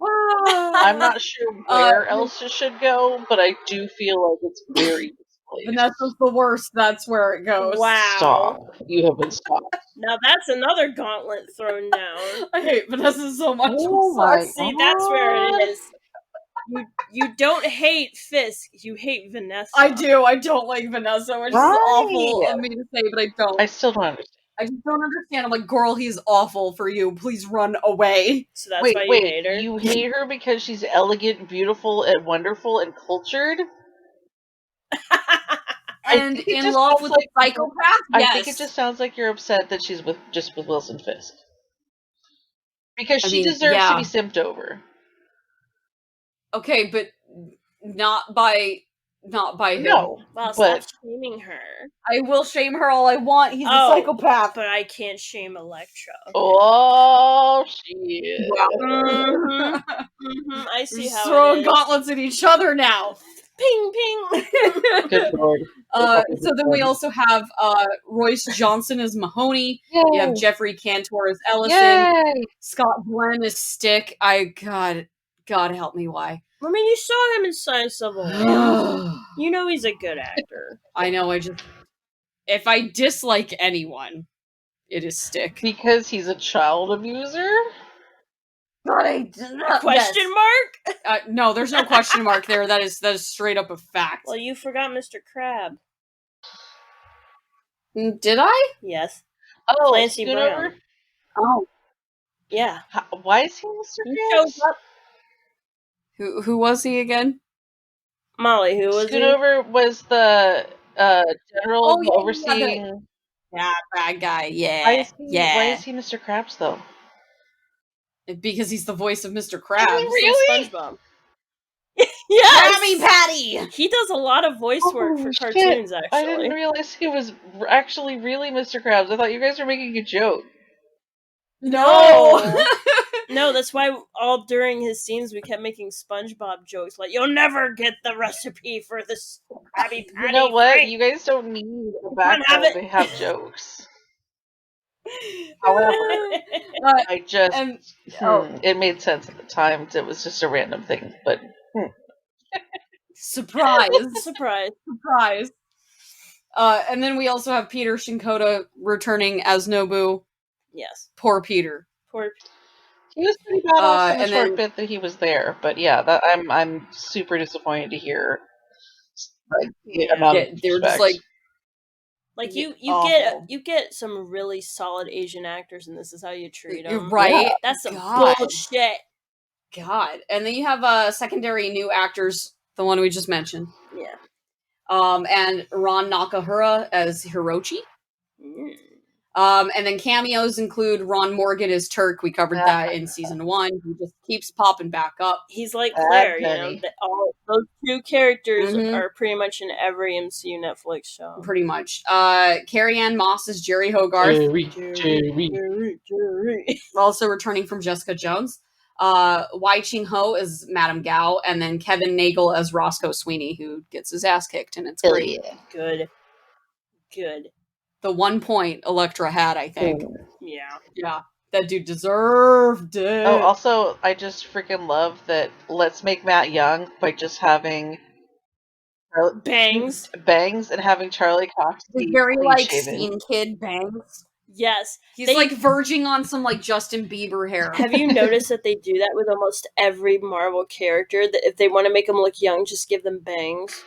Speaker 2: I'm not sure where else it should go, but I do feel like it's very misplaced.
Speaker 1: Vanessa's the worst, that's where it goes.
Speaker 3: Wow.
Speaker 2: Stop. You have been stopped.
Speaker 3: Now that's another gauntlet thrown down.
Speaker 1: I hate Vanessa so much.
Speaker 2: Oh my
Speaker 3: See, that's where it is. You don't hate Fisk, you hate Vanessa.
Speaker 1: I do. I don't like Vanessa, which is awful of me to say, but I don't.
Speaker 2: I still don't understand.
Speaker 1: I just don't understand. I'm like, girl, he's awful for you. Please run away.
Speaker 3: So that's why you hate her?
Speaker 2: You hate her because she's elegant, beautiful, and wonderful, and cultured?
Speaker 1: And in love with a psychopath? Yes.
Speaker 2: I think it just sounds like you're upset that she's with Wilson Fisk. Because she deserves to be simped over.
Speaker 1: Okay, but not by him.
Speaker 2: No,
Speaker 3: well, stop shaming her.
Speaker 1: I will shame her all I want. He's a psychopath.
Speaker 3: But I can't shame Elektra. Okay.
Speaker 2: Oh, she is.
Speaker 3: Wow. I see how
Speaker 1: throwing gauntlets at each other now.
Speaker 3: Ping, ping.
Speaker 2: Good Lord.
Speaker 1: So then we also have Royce Johnson as Mahoney.
Speaker 2: Yay.
Speaker 1: You have Jeffrey Cantor as Ellison.
Speaker 2: Yay.
Speaker 1: Scott Glenn as Stick. God help me, why?
Speaker 3: I mean, you saw him in Science of War. You know he's a good actor.
Speaker 1: I know, if I dislike anyone, it is Stick.
Speaker 2: Because he's a child abuser?
Speaker 1: But I did not.
Speaker 3: Question mark?
Speaker 1: No, there's no question mark there. That is straight up a fact.
Speaker 3: Well, you forgot Mr. Crab.
Speaker 1: Did I?
Speaker 3: Yes.
Speaker 2: Oh,
Speaker 3: Clancy Brown.
Speaker 1: Oh.
Speaker 3: Yeah.
Speaker 2: Why is he Mr. Krabs?
Speaker 1: Who was he again?
Speaker 3: Molly, who was
Speaker 2: Schoonover was the general overseeing...
Speaker 1: Yeah, bad guy, yeah.
Speaker 2: Why is he Mr. Krabs, though?
Speaker 1: Because he's the voice of Mr. Krabs.
Speaker 2: Really?
Speaker 3: SpongeBob.
Speaker 1: Yes! Krabby Patty!
Speaker 3: He does a lot of voice work for cartoons, actually.
Speaker 2: I didn't realize he was actually really Mr. Krabs. I thought you guys were making a joke.
Speaker 1: No!
Speaker 3: No, that's why all during his scenes we kept making SpongeBob jokes, like, you'll never get the recipe for this Krabby Patty.
Speaker 2: You know what?
Speaker 3: Fight.
Speaker 2: You guys don't need a background to have jokes. However, it made sense at the time. It was just a random thing, but...
Speaker 1: Surprise.
Speaker 3: Surprise.
Speaker 1: Surprise. And then we also have Peter Shinkota returning as Nobu.
Speaker 3: Yes.
Speaker 1: Poor Peter.
Speaker 2: He was pretty badass in the short bit that he was there, but yeah, that I'm super disappointed to hear. Like,
Speaker 1: they're just
Speaker 3: like you get some really solid Asian actors, and this is how you treat them,
Speaker 1: right?
Speaker 3: Yeah, that's some bullshit.
Speaker 1: God, and then you have secondary new actors, the one we just mentioned.
Speaker 3: Yeah.
Speaker 1: And Ron Nakahura as Hirochi.
Speaker 3: Mm.
Speaker 1: And then cameos include Ron Morgan as Turk. We covered that in season 1. He just keeps popping back up.
Speaker 3: He's like Claire, you know. All those two characters are pretty much in every MCU Netflix show.
Speaker 1: Pretty much. Carrie-Anne Moss as Jerry Hogarth.
Speaker 2: Jerry.
Speaker 1: Also returning from Jessica Jones. Wai Ching Ho as Madame Gao, and then Kevin Nagel as Roscoe Sweeney, who gets his ass kicked, and it's great.
Speaker 3: Yeah. Good.
Speaker 1: The 1 point Elektra had, I think.
Speaker 3: Yeah.
Speaker 1: That dude deserved it.
Speaker 2: Oh, also, I just freaking love that Let's Make Matt Young by just having
Speaker 3: bangs
Speaker 2: and having Charlie Cox
Speaker 1: be very Scene Kid bangs.
Speaker 3: Yes.
Speaker 1: He's verging on some Justin Bieber hair.
Speaker 3: Have you noticed that they do that with almost every Marvel character? That if they want to make them look young, just give them bangs.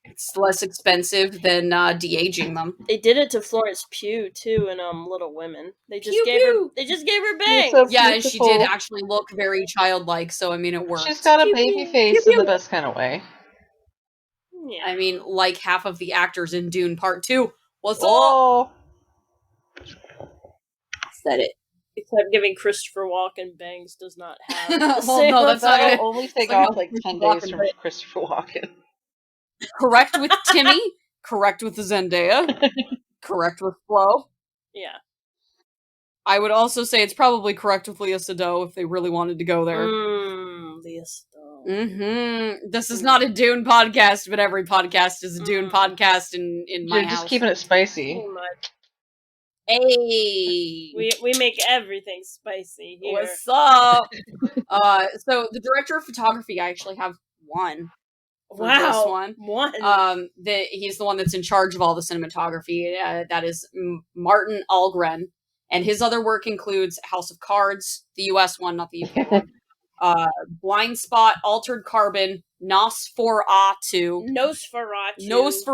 Speaker 1: It's less expensive than de-aging them.
Speaker 3: They did it to Florence Pugh too in Little Women. They just gave her bangs.
Speaker 2: So
Speaker 1: yeah, and she did actually look very childlike, so I mean it worked.
Speaker 2: She's got a baby face in the best kind of way.
Speaker 3: Yeah.
Speaker 1: I mean, like half of the actors in Dune Part 2. What's up?
Speaker 2: Oh,
Speaker 1: Said it.
Speaker 3: Except giving Christopher Walken bangs does not have the
Speaker 1: Well,
Speaker 3: same
Speaker 1: no, that's not
Speaker 3: effect.
Speaker 2: that'll only take
Speaker 1: like
Speaker 2: off like 10
Speaker 1: Walken,
Speaker 2: days from
Speaker 1: but-
Speaker 2: Christopher Walken.
Speaker 1: Correct with Timmy. Correct with the Zendaya. Correct with Flo.
Speaker 3: Yeah.
Speaker 1: I would also say it's probably correct with Lea Seydoux if they really wanted to go there.
Speaker 3: Lea Seydoux.
Speaker 1: Mm-hmm. This is not a Dune podcast, but every podcast is a Dune podcast in my
Speaker 2: You're
Speaker 1: house.
Speaker 2: just keeping it spicy.
Speaker 3: Too much.
Speaker 1: Hey,
Speaker 3: We make everything spicy here.
Speaker 1: what's up? So the director of photography, I actually have one. For this one. He's the one that's in charge of all the cinematography. That is Martin Algren, and his other work includes House of Cards, the U.S. one, not the UK one. Blind Spot, Altered Carbon, Nosferatu.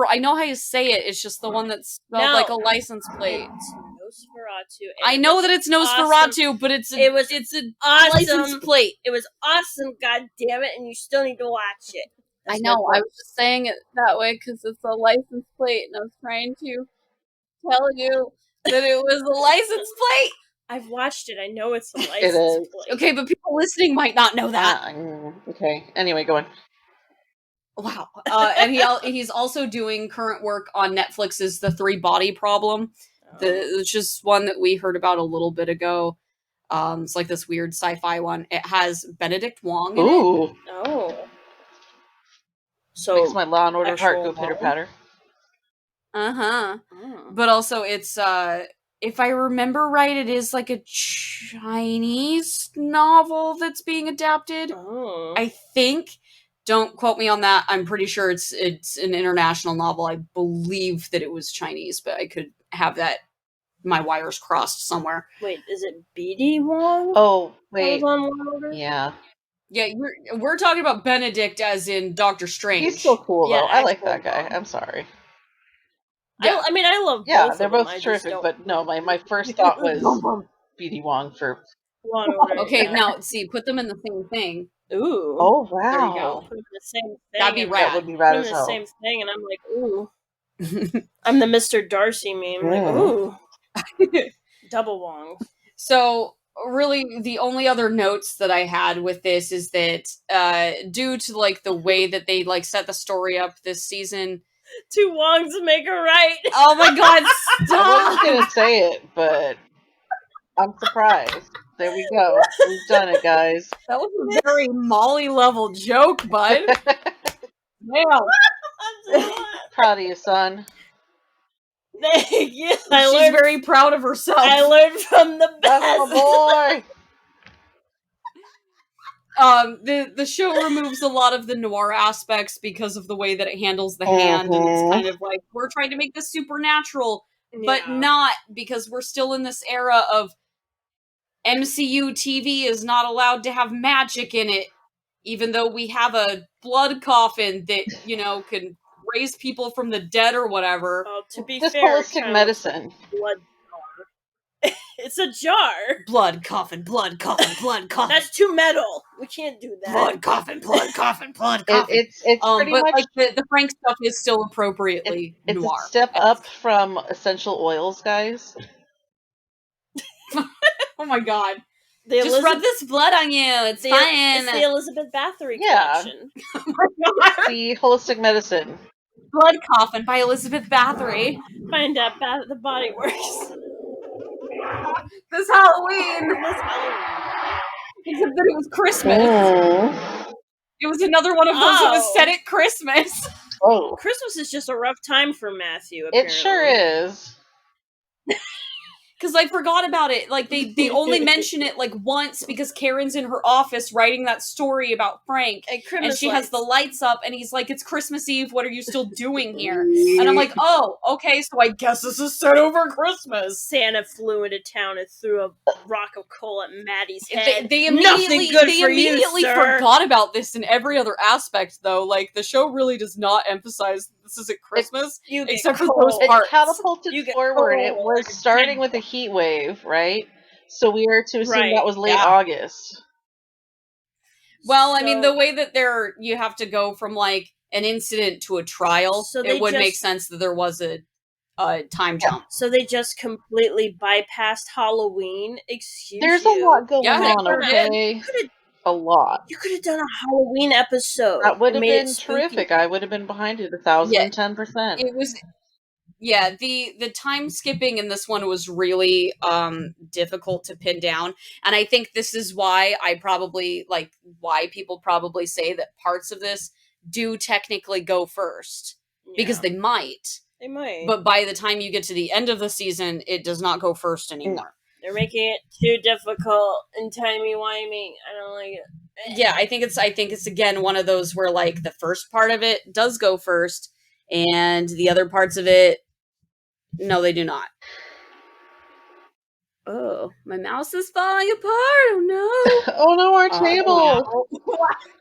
Speaker 1: I know how you say it. It's just the one that's spelled like a license plate.
Speaker 3: It's Nosferatu.
Speaker 1: I know that it's Nosferatu, but it's a
Speaker 3: awesome
Speaker 1: license plate.
Speaker 3: It was awesome, god damn it, and you still need to watch it.
Speaker 1: I know. I was just saying it that way because it's a license plate, and I was trying to tell you that it was a license plate.
Speaker 3: I've watched it. I know it's a license
Speaker 2: It is.
Speaker 3: plate.
Speaker 1: Okay, but people listening might not know that.
Speaker 2: Okay. Anyway, go on.
Speaker 1: Wow. And he's also doing current work on Netflix's The Three Body Problem, which is one that we heard about a little bit ago. It's like this weird sci-fi one. It has Benedict Wong in it.
Speaker 2: Ooh.
Speaker 3: Oh. So
Speaker 2: Makes my Law and Order heart go
Speaker 3: actual
Speaker 2: pitter-patter.
Speaker 1: Uh-huh.
Speaker 3: Mm.
Speaker 1: But also it's if I remember right, it is like a Chinese novel that's being adapted.
Speaker 3: Oh.
Speaker 1: I think. Don't quote me on that. I'm pretty sure it's an international novel. I believe that it was Chinese, but I could have my wires crossed somewhere.
Speaker 3: Wait, is it BD Wong?
Speaker 2: Oh,
Speaker 3: that was
Speaker 2: wait.
Speaker 3: on Law and Order?
Speaker 2: Yeah.
Speaker 1: Yeah, we're talking about Benedict as in Doctor Strange.
Speaker 2: He's still cool, though.
Speaker 3: Yeah,
Speaker 2: I like
Speaker 3: actual
Speaker 2: that guy.
Speaker 3: Wong.
Speaker 2: I'm sorry.
Speaker 3: Yeah. I mean, I love
Speaker 2: Yeah,
Speaker 3: both
Speaker 2: they're
Speaker 3: of them.
Speaker 2: both
Speaker 3: I just
Speaker 2: terrific,
Speaker 3: don't-
Speaker 2: but no, my first thought was BD Wong for...
Speaker 3: Law and Order.
Speaker 1: Okay,
Speaker 3: yeah.
Speaker 1: now see, put them in the same thing.
Speaker 3: Ooh.
Speaker 2: Oh, wow.
Speaker 1: There you go.
Speaker 3: Put them in the same thing.
Speaker 1: That'd be
Speaker 3: and-
Speaker 1: rad.
Speaker 2: That would be
Speaker 3: Put
Speaker 2: rad
Speaker 3: them
Speaker 2: as
Speaker 3: in the
Speaker 2: hell.
Speaker 3: same thing, and I'm like, ooh. I'm the Mr. Darcy meme. Like,
Speaker 2: Yeah.
Speaker 3: ooh. Double Wong.
Speaker 1: So, really, the only other notes that I had with this is that due to like the way that they like set the story up this season.
Speaker 3: Two Wongs make a right.
Speaker 1: Oh my god,
Speaker 2: I
Speaker 1: stop!
Speaker 2: wasn't going to say it, but I'm surprised. There we go. We've done it, guys.
Speaker 1: That was a very Molly level joke, bud. Damn.
Speaker 2: Proud of you, son.
Speaker 3: Thank you.
Speaker 1: She's very proud of herself.
Speaker 3: I learned from the
Speaker 2: That's
Speaker 3: best.
Speaker 2: my boy.
Speaker 1: The show removes a lot of the noir aspects because of the way that it handles the hand, and it's kind of like we're trying to make this supernatural, but
Speaker 3: Yeah.
Speaker 1: not, because we're still in this era of MCU TV is not allowed to have magic in it, even though we have a blood coffin that, can raise people from the dead or whatever.
Speaker 3: Well, to be
Speaker 2: Just
Speaker 3: fair,
Speaker 2: holistic medicine.
Speaker 3: Blood jar. It's a jar.
Speaker 1: Blood coffin, blood coffin, blood coffin.
Speaker 3: That's too metal. We can't do that.
Speaker 1: Blood coffin, blood coffin, blood coffin.
Speaker 2: It's pretty
Speaker 1: but
Speaker 2: much...
Speaker 1: like the Frank stuff is still appropriately
Speaker 2: It's
Speaker 1: noir.
Speaker 2: a step up from essential oils, guys.
Speaker 1: Oh my god.
Speaker 3: Just
Speaker 1: rub this blood on you. It's fine.
Speaker 3: It's the Elizabeth Bathory
Speaker 2: Yeah.
Speaker 3: collection.
Speaker 1: Oh my god.
Speaker 2: The holistic medicine.
Speaker 1: Blood Coffin by Elizabeth Bathory.
Speaker 3: Find out the body works.
Speaker 1: This Halloween. Except that it was Christmas.
Speaker 2: Oh.
Speaker 1: It was another one of those that was set at Christmas.
Speaker 2: Oh.
Speaker 3: Christmas is just a rough time for Matthew,
Speaker 2: It
Speaker 3: apparently.
Speaker 2: sure is.
Speaker 1: Because I forgot about it. Like, they only mention it, like, once because Karen's in her office writing that story about Frank. And she has the lights up, and he's like, it's Christmas Eve, what are you still doing here? And I'm like, oh, okay, so I guess this is set over Christmas.
Speaker 3: Santa flew into town and threw a rock of coal at Maddie's head.
Speaker 1: They
Speaker 3: Nothing
Speaker 1: immediately,
Speaker 3: good
Speaker 1: they
Speaker 3: for you,
Speaker 1: immediately
Speaker 3: sir.
Speaker 1: forgot about this in every other aspect, though. Like, the show really does not emphasize this is at Christmas,
Speaker 3: You get
Speaker 1: except for
Speaker 3: cold.
Speaker 1: those
Speaker 2: It
Speaker 1: parts.
Speaker 2: catapulted
Speaker 3: You get
Speaker 2: forward.
Speaker 3: cold.
Speaker 2: It was starting with a heat wave, right? So we are to assume
Speaker 3: Right.
Speaker 2: that was late
Speaker 1: Yeah.
Speaker 2: August.
Speaker 1: Well, I mean,
Speaker 3: So-
Speaker 1: the way that you have to go from, like, an incident to a trial,
Speaker 3: So
Speaker 1: it
Speaker 3: they
Speaker 1: would make
Speaker 3: just-
Speaker 1: sense that there was a time jump.
Speaker 3: So they just completely bypassed Halloween. Excuse
Speaker 2: There's
Speaker 3: you.
Speaker 2: a lot going
Speaker 1: Yeah,
Speaker 2: on,
Speaker 1: they did.
Speaker 2: okay? A lot.
Speaker 3: You could have done a Halloween episode.
Speaker 2: That would
Speaker 3: and
Speaker 2: have
Speaker 3: made it
Speaker 2: been
Speaker 3: spooky.
Speaker 2: terrific. I would have been behind it 1,010%.
Speaker 1: It was, yeah, the time skipping in this one was really difficult to pin down, and I think this is why why people probably say that parts of this do technically go first, because
Speaker 3: Yeah.
Speaker 1: they might.
Speaker 3: They might.
Speaker 1: But by the time you get to the end of the season, it does not go first anymore.
Speaker 3: They're making it too difficult and timey-wimey. I don't like it.
Speaker 1: Yeah, I think it's again one of those where like the first part of it does go first, and the other parts of it, no, they do not. Oh, my mouse is falling apart. Oh no!
Speaker 2: Oh no, our table!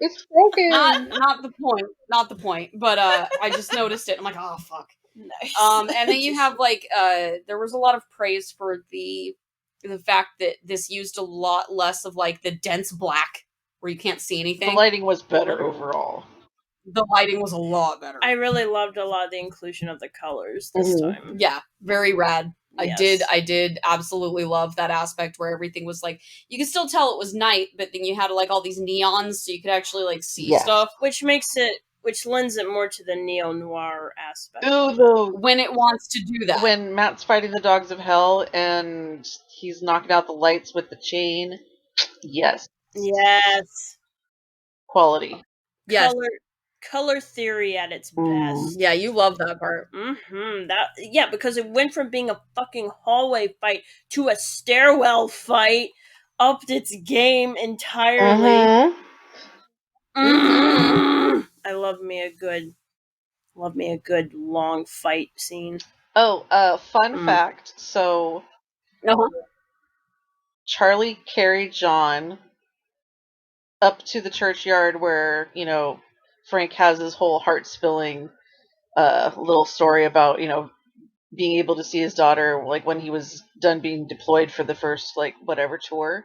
Speaker 2: It's broken!
Speaker 1: Not the point. But I just noticed it. I'm like, oh fuck.
Speaker 3: Nice.
Speaker 1: And then you have like there was a lot of praise for the fact that this used a lot less of like the dense black where you can't see anything.
Speaker 2: The lighting was better overall.
Speaker 1: The lighting was a lot better.
Speaker 3: I really loved a lot of the inclusion of the colors this time.
Speaker 1: Yeah, very rad.
Speaker 3: Yes.
Speaker 1: I did absolutely love that aspect where everything was like, you could still tell it was night, but then you had like all these neons so you could actually like see stuff.
Speaker 3: Which lends it more to the neo-noir aspect.
Speaker 2: Ooh,
Speaker 1: when it wants to do that.
Speaker 2: when Matt's fighting the dogs of hell and he's knocking out the lights with the chain. Yes.
Speaker 3: Yes.
Speaker 2: Quality.
Speaker 1: Yes.
Speaker 3: Color theory at its best.
Speaker 1: Yeah, you love that part.
Speaker 3: Because it went from being a fucking hallway fight to a stairwell fight, upped its game entirely. I love me a good long fight scene.
Speaker 2: Oh, fun fact. So Charlie carried John up to the churchyard where, Frank has his whole heart-spilling little story about, being able to see his daughter, like, when he was done being deployed for the first, like, whatever tour.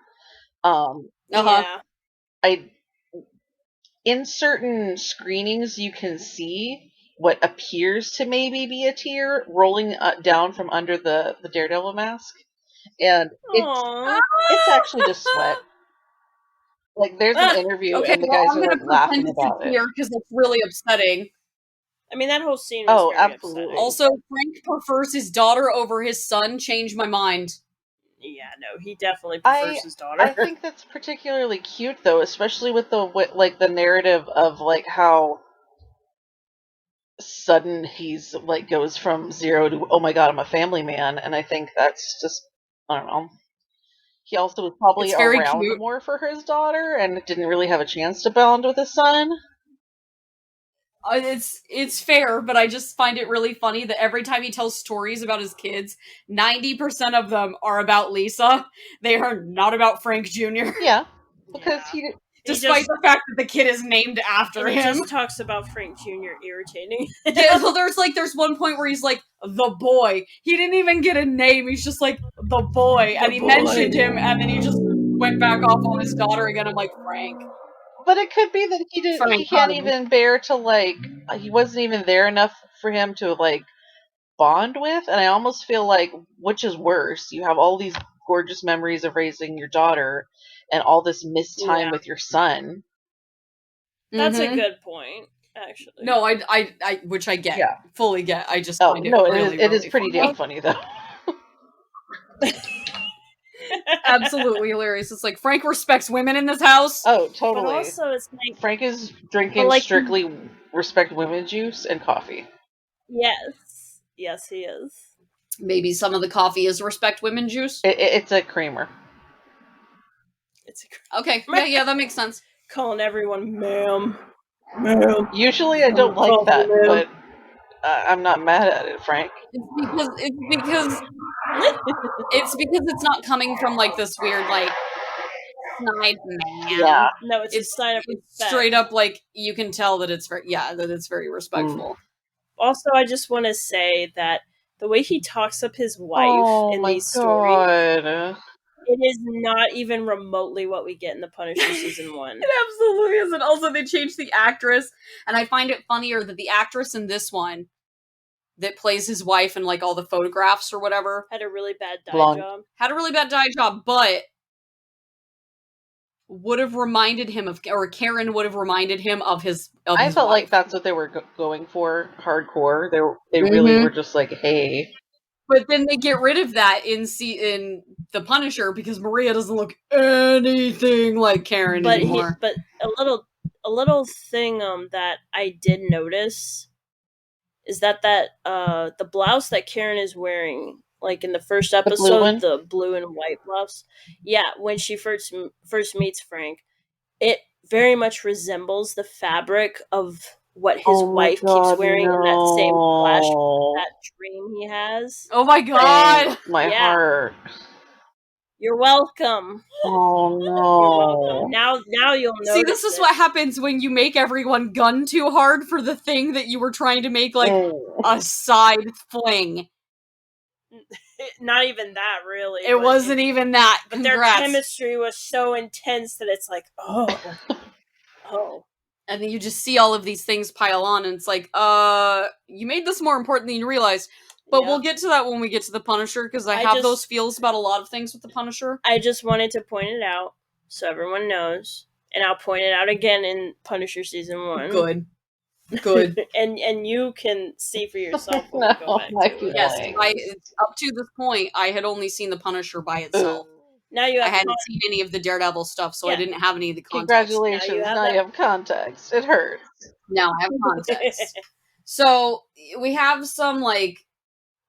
Speaker 3: Yeah.
Speaker 2: In certain screenings, you can see what appears to maybe be a tear rolling down from under the Daredevil mask. And it's actually just sweat. Like, there's an interview, and the guys are like laughing about it.
Speaker 1: Because it's really upsetting.
Speaker 3: I mean, that whole scene was very
Speaker 2: absolutely.
Speaker 3: upsetting.
Speaker 1: Also, Frank prefers his daughter over his son. Changed my mind.
Speaker 3: Yeah, no, he definitely prefers his daughter.
Speaker 2: I think that's particularly cute, though, especially with the narrative of like how sudden he's like goes from 0 to, oh my god, I'm a family man, and I think that's just, I don't know. He also was probably around
Speaker 1: cute.
Speaker 2: more for his daughter and didn't really have a chance to bond with his son.
Speaker 1: It's fair, but I just find it really funny that every time he tells stories about his kids, 90% of them are about Lisa. They are not about Frank Jr.
Speaker 2: Yeah, because
Speaker 1: despite the fact that the kid is named after him.
Speaker 3: He just talks about Frank Jr. irritating.
Speaker 1: Yeah, well, there's one point where he's like, the boy. He didn't even get a name. He's just like, the boy. And he mentioned him, and then he just went back off on his daughter again. I'm like, Frank.
Speaker 2: But it could be that he can't even bear to, like, he wasn't even there enough for him to, like, bond with. And I almost feel like, which is worse? You have all these gorgeous memories of raising your daughter and all this missed time with your son.
Speaker 3: That's a good point, actually.
Speaker 1: No, I which I get. Yeah. Fully get. I just find
Speaker 2: it is pretty damn funny, though.
Speaker 1: Absolutely hilarious. It's like, Frank respects women in this house.
Speaker 2: Oh, totally.
Speaker 3: But also, it's like,
Speaker 2: Frank is drinking strictly respect women juice and coffee.
Speaker 3: Yes, he is.
Speaker 1: Maybe some of the coffee is respect women juice.
Speaker 2: It's a creamer.
Speaker 1: Okay, yeah, that makes sense.
Speaker 3: Calling everyone ma'am.
Speaker 2: Usually I don't like that, but I'm not mad at it, Frank.
Speaker 1: It's because it's not coming from like this weird like snide man.
Speaker 2: Yeah.
Speaker 3: No, it's a sign of respect.
Speaker 1: Straight up, like, you can tell that it's very respectful.
Speaker 3: Also, I just want to say that the way he talks up his wife in these stories, it is not even remotely what we get in The Punisher season 1.
Speaker 1: It absolutely isn't. Also, they changed the actress, and I find it funnier that the actress in this one that plays his wife in like all the photographs or whatever.
Speaker 3: Had a really bad dye
Speaker 2: Blonde.
Speaker 3: job.
Speaker 1: Had a really bad dye job, but would have reminded him of, or Karen would have reminded him of his. Of
Speaker 2: I
Speaker 1: his
Speaker 2: felt
Speaker 1: wife.
Speaker 2: like that's what they were going for, hardcore. They really were just like, hey.
Speaker 1: But then they get rid of that in The Punisher because Maria doesn't look anything like Karen anymore.
Speaker 3: But a little thing that I did notice is that the blouse that Karen is wearing, like in the first episode, the blue and white blouse, yeah, when she first meets Frank, it very much resembles the fabric of what his wife keeps wearing in that same flashback, that dream he has.
Speaker 1: Oh my god!
Speaker 2: My heart.
Speaker 3: You're welcome.
Speaker 2: Oh no!
Speaker 3: You're welcome. Now you'll notice.
Speaker 1: See, this is what happens when you make everyone gun too hard for the thing that you were trying to make like a side fling.
Speaker 3: Not even that, really.
Speaker 1: It wasn't even that.
Speaker 3: But their chemistry was so intense that it's like, oh. And
Speaker 1: then you just see all of these things pile on, and it's like, you made this more important than you realized. But we'll get to that when we get to The Punisher, because I have those feels about a lot of things with The Punisher.
Speaker 3: I just wanted to point it out so everyone knows. And I'll point it out again in Punisher Season 1.
Speaker 1: Good.
Speaker 3: and you can see for yourself when we go back to it.
Speaker 1: Yes, up to this point, I had only seen The Punisher by itself.
Speaker 3: Now you have
Speaker 1: I hadn't seen any of the Daredevil stuff, so I didn't have any of the context.
Speaker 2: Congratulations, now you have context. It hurts.
Speaker 1: Now I have context. So, we have some, like,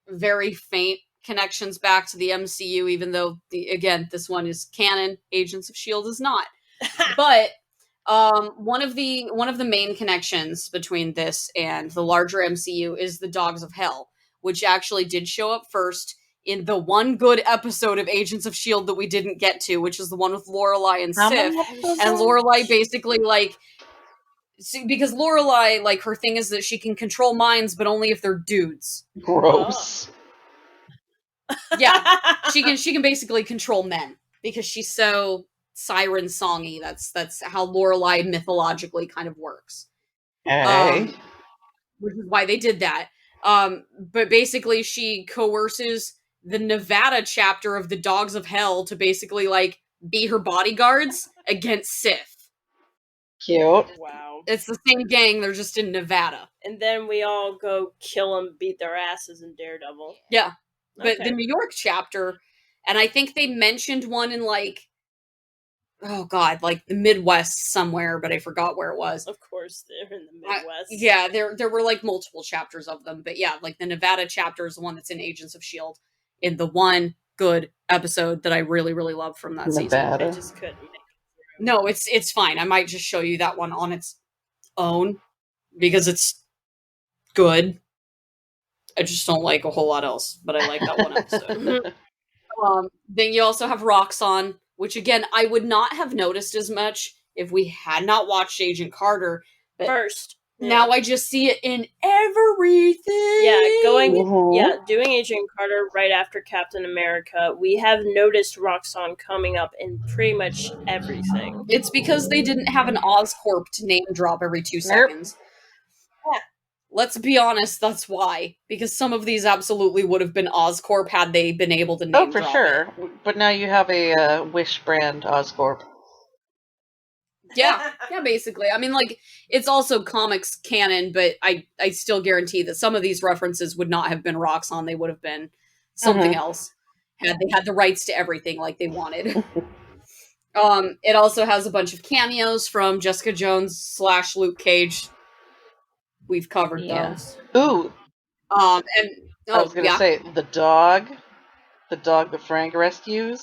Speaker 1: very faint connections back to the MCU, even though, again, this one is canon, Agents of S.H.I.E.L.D. is not. But, one of the main connections between this and the larger MCU is the Dogs of Hell, which actually did show up first in the one good episode of Agents of S.H.I.E.L.D. that we didn't get to, which is the one with Lorelai and Sif. And Lorelai basically, like, because Lorelai, like, her thing is that she can control minds, but only if they're dudes.
Speaker 2: Gross.
Speaker 1: Yeah, she can basically control men because she's so siren songy. That's how Lorelai mythologically kind of works.
Speaker 2: Hey.
Speaker 1: Which is why they did that. But basically, she coerces the Nevada chapter of the Dogs of Hell to basically, like, be her bodyguards against Sif.
Speaker 2: Cute.
Speaker 3: Wow.
Speaker 1: It's the same gang, they're just in Nevada.
Speaker 3: And then we all go kill them, beat their asses in Daredevil.
Speaker 1: Yeah. But the New York chapter, and I think they mentioned one in, like, oh god, like the Midwest somewhere, but I forgot where it was.
Speaker 3: Of course, they're in the Midwest.
Speaker 1: Yeah, there were, like, multiple chapters of them, but yeah, like, the Nevada chapter is the one that's in Agents of S.H.I.E.L.D. in the one good episode that I really, really love from that season.
Speaker 3: I just couldn't make it.
Speaker 1: No, it's fine. I might just show you that one on its own, because it's good. I just don't like a whole lot else, but I like that one episode. Then you also have Roxxon, which, again, I would not have noticed as much if we had not watched Agent Carter. But
Speaker 3: first. Yeah.
Speaker 1: Now I just see it in everything.
Speaker 3: Yeah, doing Agent Carter right after Captain America, we have noticed Roxxon coming up in pretty much everything.
Speaker 1: It's because they didn't have an Oscorp to name drop every 2 seconds.
Speaker 3: Yeah.
Speaker 1: Let's be honest, that's why. Because some of these absolutely would have been Oscorp had they been able to name drop.
Speaker 2: Oh, for sure. But now you have a Wish brand Oscorp.
Speaker 1: Yeah, basically. I mean, like, it's also comics canon, but I still guarantee that some of these references would not have been Roxxon. They would have been something else. Had they had the rights to everything like they wanted. It also has a bunch of cameos from Jessica Jones / Luke Cage. We've covered those.
Speaker 2: Ooh.
Speaker 1: I
Speaker 2: was going to say, the dog that Frank rescues,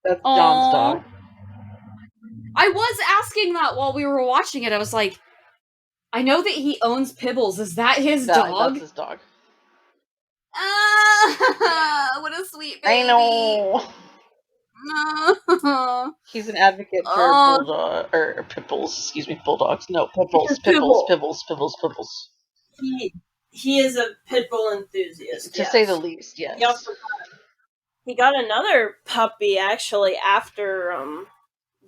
Speaker 2: that's John's dog.
Speaker 1: I was asking that while we were watching it. I was like, I know that he owns Pibbles. Is that his dog?
Speaker 2: That's his dog.
Speaker 1: What a sweet baby.
Speaker 2: I know. He's an advocate for bulldog or Pibbles. Excuse me, bulldogs. No, Pibbles.
Speaker 3: He is a pit bull enthusiast,
Speaker 2: to say the least. Yes.
Speaker 3: He got another puppy actually after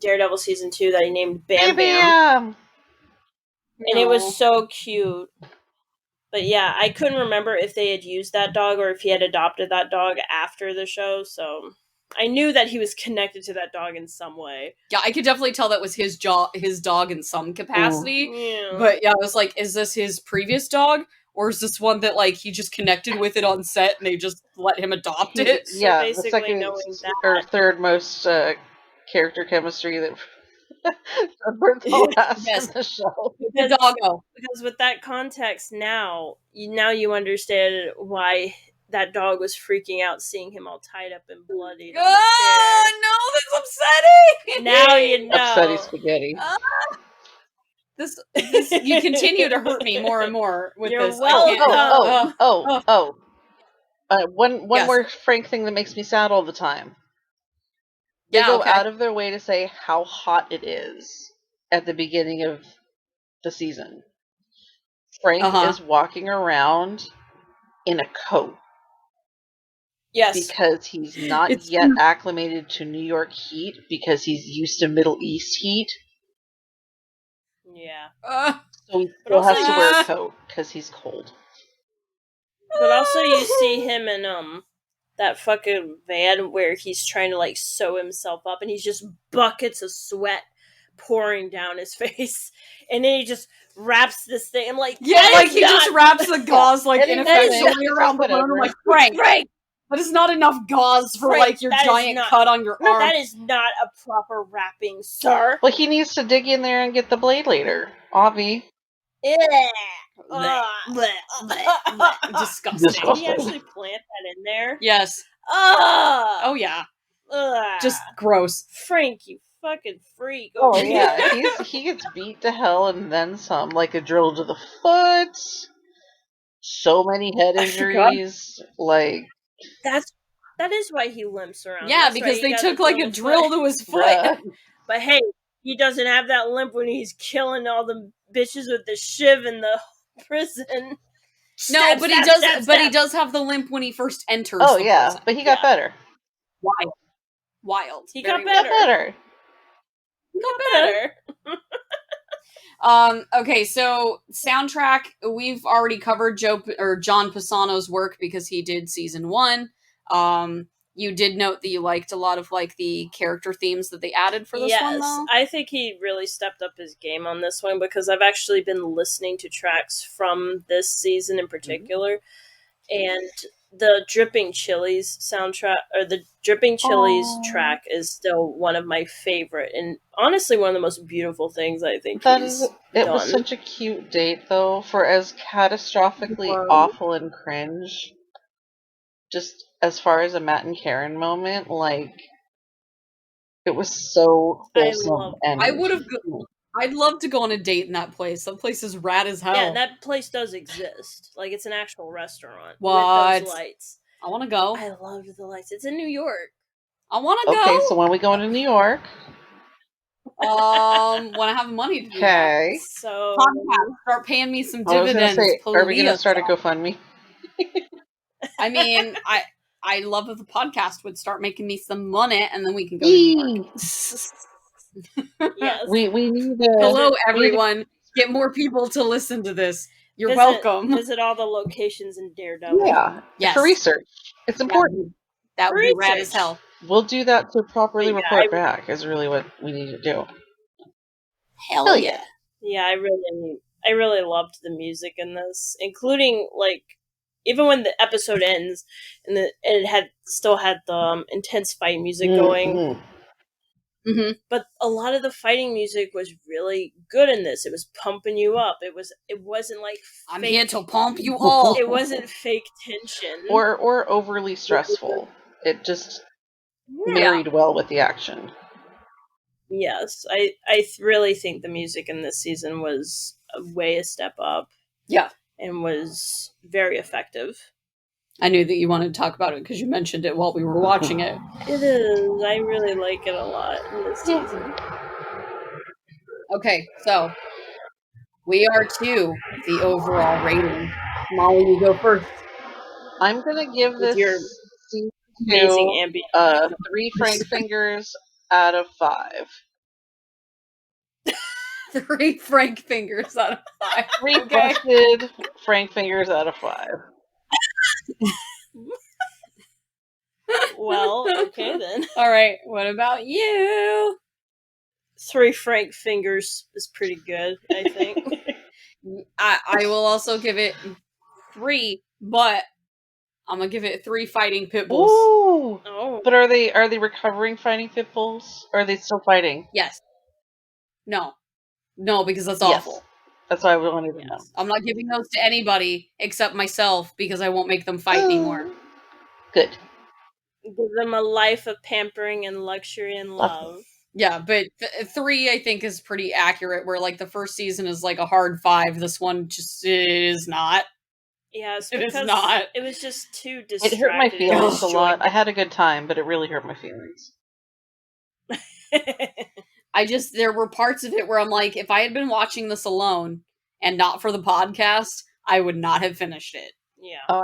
Speaker 3: Daredevil season 2 that he named Bam Bam. And it was so cute. But yeah, I couldn't remember if they had used that dog or if he had adopted that dog after the show, so I knew that he was connected to that dog in some way.
Speaker 1: Yeah, I could definitely tell that was his dog in some capacity.
Speaker 3: Yeah.
Speaker 1: But yeah, I was like, is this his previous dog? Or is this one that, like, he just connected with it on set and they just let him adopt it?
Speaker 3: So
Speaker 2: Yeah, the
Speaker 3: basically
Speaker 2: second
Speaker 3: knowing that.
Speaker 2: or third most character chemistry that Berthold has
Speaker 1: Yes.
Speaker 2: in the show.
Speaker 1: The doggo.
Speaker 3: Because with that context now you understand why that dog was freaking out seeing him all tied up and bloodied on the
Speaker 1: Oh, no, that's upsetting!
Speaker 3: chair. Now you know.
Speaker 2: Upsetty spaghetti.
Speaker 1: This you continue to hurt me more and more with
Speaker 3: You're
Speaker 1: this.
Speaker 3: welcome.
Speaker 2: One
Speaker 1: Yes.
Speaker 2: more Frank thing that makes me sad all the time. They
Speaker 1: Yeah,
Speaker 2: go
Speaker 1: okay.
Speaker 2: out of their way to say how hot it is at the beginning of the season. Frank is walking around in a coat
Speaker 3: Yes.
Speaker 2: because he's not yet acclimated to New York heat because he's used to Middle East heat.
Speaker 3: Yeah.
Speaker 2: So he
Speaker 3: But
Speaker 2: still
Speaker 3: also
Speaker 2: has to wear a coat because he's cold.
Speaker 3: But also you see him in that fucking van where he's trying to like sew himself up and he's just buckets of sweat pouring down his face. And then he just wraps this thing. I'm like,
Speaker 1: Yeah, like he just wraps the gauze like
Speaker 2: And
Speaker 1: ineffectually around the room. I'm like, Frank, that is not enough gauze for
Speaker 3: Frank,
Speaker 1: like your
Speaker 3: that is
Speaker 1: giant
Speaker 3: not-
Speaker 1: cut on your arm.
Speaker 3: That is not a proper wrapping, sir.
Speaker 2: Well, he needs to dig in there and get the blade later. Avi.
Speaker 1: Disgusting.
Speaker 3: Did he actually plant that in there?
Speaker 1: Yes.
Speaker 3: Oh
Speaker 1: Oh yeah. Just gross.
Speaker 3: Frank, you fucking freak.
Speaker 2: Oh
Speaker 3: over
Speaker 2: yeah,
Speaker 3: here.
Speaker 2: he gets beat to hell and then some, like a drill to the foot. So many head
Speaker 3: I forgot.
Speaker 2: injuries. Like
Speaker 3: That is why he limps around.
Speaker 1: Yeah,
Speaker 3: That's
Speaker 1: because
Speaker 3: right,
Speaker 1: they
Speaker 3: he got
Speaker 1: took
Speaker 3: the
Speaker 1: like a
Speaker 3: foot.
Speaker 1: drill to his foot.
Speaker 2: bruh.
Speaker 3: But hey, he doesn't have that limp when he's killing all the bitches with the shiv in the prison.
Speaker 1: No, but he does. But he does have the limp when he first enters.
Speaker 2: Oh
Speaker 1: the
Speaker 2: yeah,
Speaker 1: prison.
Speaker 2: but he got better.
Speaker 1: Wild.
Speaker 3: He
Speaker 1: Very
Speaker 3: got
Speaker 2: He got better.
Speaker 3: He got better.
Speaker 1: Okay, so soundtrack, we've already covered John Pisano's work because he did season 1. You did note that you liked a lot of like the character themes that they added for this one, though.
Speaker 3: I think he really stepped up his game on this one because I've actually been listening to tracks from this season in particular, and the Dripping Chilies soundtrack, or the Dripping Chilies track, is still one of my favorite, and honestly one of the most beautiful things I think he's done.
Speaker 2: Was such a cute date, though, for as catastrophically awful and cringe. Just as far as a Matt and Karen moment, like, it was so wholesome.
Speaker 1: I'd love to go on a date in that place. That place is rad as hell.
Speaker 3: Yeah, that place does exist. Like, it's an actual restaurant.
Speaker 1: What?
Speaker 3: With those lights.
Speaker 1: I want to go.
Speaker 3: I love the lights. It's in New York.
Speaker 1: I want to go.
Speaker 2: Okay, so when are we going to New York?
Speaker 1: When I have money to do that.
Speaker 2: Okay.
Speaker 3: So
Speaker 1: Podcast, start paying me some dividends.
Speaker 2: I was gonna say, are we going to start a GoFundMe?
Speaker 1: I mean, I love if the podcast would start making me some money, and then we can go to New York.
Speaker 3: yes.
Speaker 2: We need
Speaker 1: Hello, everyone. Get more people to listen to this. You're welcome.
Speaker 3: Visit all the locations in Daredevil.
Speaker 2: Yeah.
Speaker 1: Yes.
Speaker 2: For research. It's important.
Speaker 1: That would be rad as hell.
Speaker 2: We'll do that to properly report back is really what we need to do.
Speaker 1: Hell yeah.
Speaker 3: Yeah, I really loved the music in this, including like even when the episode ends and it still had the intense fight music going.
Speaker 1: Mm-hmm.
Speaker 3: But a lot of the fighting music was really good in this. It was pumping you up. It wasn't like
Speaker 1: I'm here to pump you all.
Speaker 3: It wasn't fake tension
Speaker 2: or overly stressful. It just married well with the action.
Speaker 3: Yes, I really think the music in this season was a step up.
Speaker 1: Yeah,
Speaker 3: and was very effective.
Speaker 1: I knew that you wanted to talk about it because you mentioned it while we were watching it.
Speaker 3: It is. I really like it a lot in this season.
Speaker 1: Okay, so we are to the overall rating. Molly, you go first.
Speaker 2: I'm gonna give this season
Speaker 3: amazing ambient
Speaker 2: 3 Frank fingers out of 5.
Speaker 1: 3 Frank fingers out of 5.
Speaker 2: 3
Speaker 1: Okay.
Speaker 2: busted Frank fingers out of 5.
Speaker 3: Well, okay then.
Speaker 1: All right. What about you?
Speaker 3: 3 Frank fingers is pretty good, I think.
Speaker 1: I will also give it 3, but I'm gonna give it 3 fighting pit bulls.
Speaker 2: Ooh.
Speaker 3: Oh.
Speaker 2: But are they recovering fighting pit bulls? Or are they still fighting?
Speaker 1: Yes. No, because that's
Speaker 2: Yes.
Speaker 1: awful.
Speaker 2: That's why I wanted to know.
Speaker 1: I'm not giving those to anybody except myself because I won't make them fight anymore.
Speaker 2: Good.
Speaker 3: Give them a life of pampering and luxury and love.
Speaker 1: Yeah, but 3 I think is pretty accurate. Where like the first season is like a hard 5, this one just is not.
Speaker 3: Yes,
Speaker 1: It is
Speaker 3: because
Speaker 1: not.
Speaker 3: it was just too
Speaker 2: It
Speaker 3: distracting.
Speaker 2: hurt my feelings a
Speaker 1: Destroyed.
Speaker 2: lot. I had a good time, but it really hurt my feelings.
Speaker 1: There were parts of it where I'm like, if I had been watching this alone and not for the podcast, I would not have finished it.
Speaker 3: Yeah.
Speaker 2: Oh,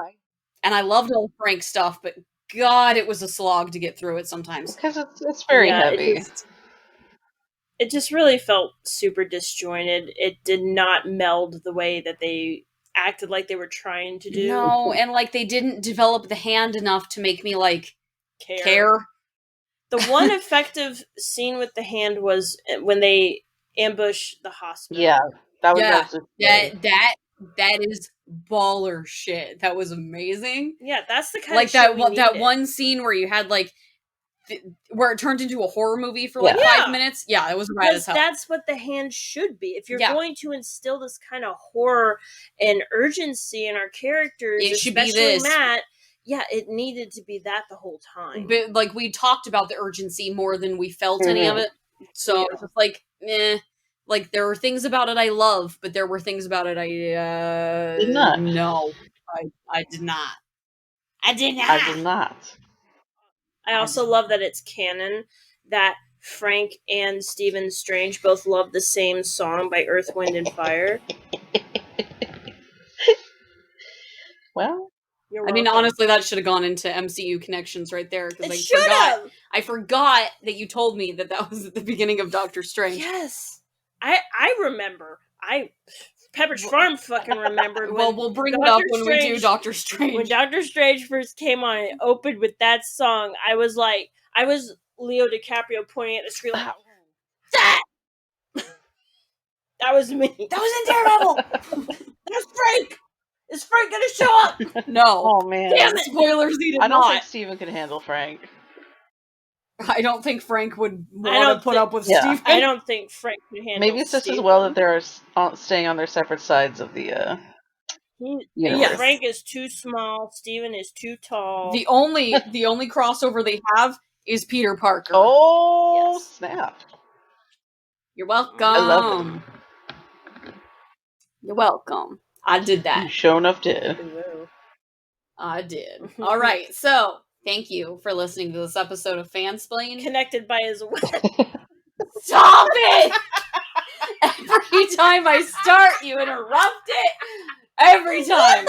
Speaker 1: And I loved all the Frank stuff, but God, it was a slog to get through it sometimes.
Speaker 2: because it's very
Speaker 3: Yeah,
Speaker 2: heavy.
Speaker 3: It just really felt super disjointed. It did not meld the way that they acted like they were trying to do.
Speaker 1: No, and like they didn't develop the hand enough to make me like care.
Speaker 3: The one effective scene with the hand was when they ambush the hospital.
Speaker 2: Yeah, that was
Speaker 1: Yeah, that is baller shit. That was amazing.
Speaker 3: Yeah, that's the kind
Speaker 1: Like
Speaker 3: of shit we
Speaker 1: that
Speaker 3: needed.
Speaker 1: one scene where you had like where it turned into a horror movie for like
Speaker 3: Yeah.
Speaker 1: 5 minutes. Yeah, it was right as
Speaker 3: Because
Speaker 1: hell.
Speaker 3: that's what the hand should be. If you're
Speaker 1: Yeah.
Speaker 3: going to instill this kind of horror and urgency in our characters,
Speaker 1: It should be
Speaker 3: especially
Speaker 1: this.
Speaker 3: Matt, yeah, it needed to be that the whole time.
Speaker 1: But like we talked about the urgency more than we felt any of it. So
Speaker 3: Yeah.
Speaker 1: it's just like, like there were things about it I love, but there were things about it I
Speaker 2: Did not.
Speaker 1: No, I did not. I did not.
Speaker 2: I did not.
Speaker 3: I also love that it's canon that Frank and Stephen Strange both love the same song by Earth, Wind, and Fire.
Speaker 2: Well,
Speaker 3: You're
Speaker 1: I mean,
Speaker 3: welcome.
Speaker 1: honestly, that should have gone into MCU connections right there because
Speaker 3: It
Speaker 1: I
Speaker 3: should
Speaker 1: forgot.
Speaker 3: have.
Speaker 1: I forgot that you told me that was at the beginning of Doctor Strange.
Speaker 3: Yes, I remember. Pepperidge Farm fucking remembered.
Speaker 1: Well,
Speaker 3: when
Speaker 1: we'll bring
Speaker 3: Doctor
Speaker 1: it up when we do
Speaker 3: Strange-
Speaker 1: Doctor Strange.
Speaker 3: When Doctor Strange first came on, it opened with that song. I was Leo DiCaprio pointing at the screen like, that! That was me.
Speaker 1: That was in Daredevil!
Speaker 3: That's Frank! Is Frank gonna show up?
Speaker 1: No.
Speaker 2: oh man.
Speaker 1: Damn it! Spoilers, he did
Speaker 2: I don't
Speaker 1: not.
Speaker 2: think Steven can handle Frank.
Speaker 1: I don't think Frank would
Speaker 3: I
Speaker 1: want
Speaker 3: don't
Speaker 1: to put
Speaker 3: thi-
Speaker 1: up with
Speaker 2: Yeah.
Speaker 1: Stephen.
Speaker 3: I don't think Frank could handle
Speaker 2: Maybe it's just as
Speaker 3: Steven.
Speaker 2: well that they're staying on their separate sides of the universe.
Speaker 3: Frank is too small. Steven is too tall.
Speaker 1: The only crossover they have is Peter Parker.
Speaker 2: Oh,
Speaker 3: Yes.
Speaker 2: snap.
Speaker 1: You're welcome.
Speaker 2: I love
Speaker 1: You're welcome. I did
Speaker 2: You
Speaker 1: that.
Speaker 2: sure enough did.
Speaker 3: Ooh.
Speaker 1: I did. All right. So, thank you for listening to this episode of Fansplained.
Speaker 3: Connected by his web.
Speaker 1: Stop it! Every time I start, you interrupt it. Every time.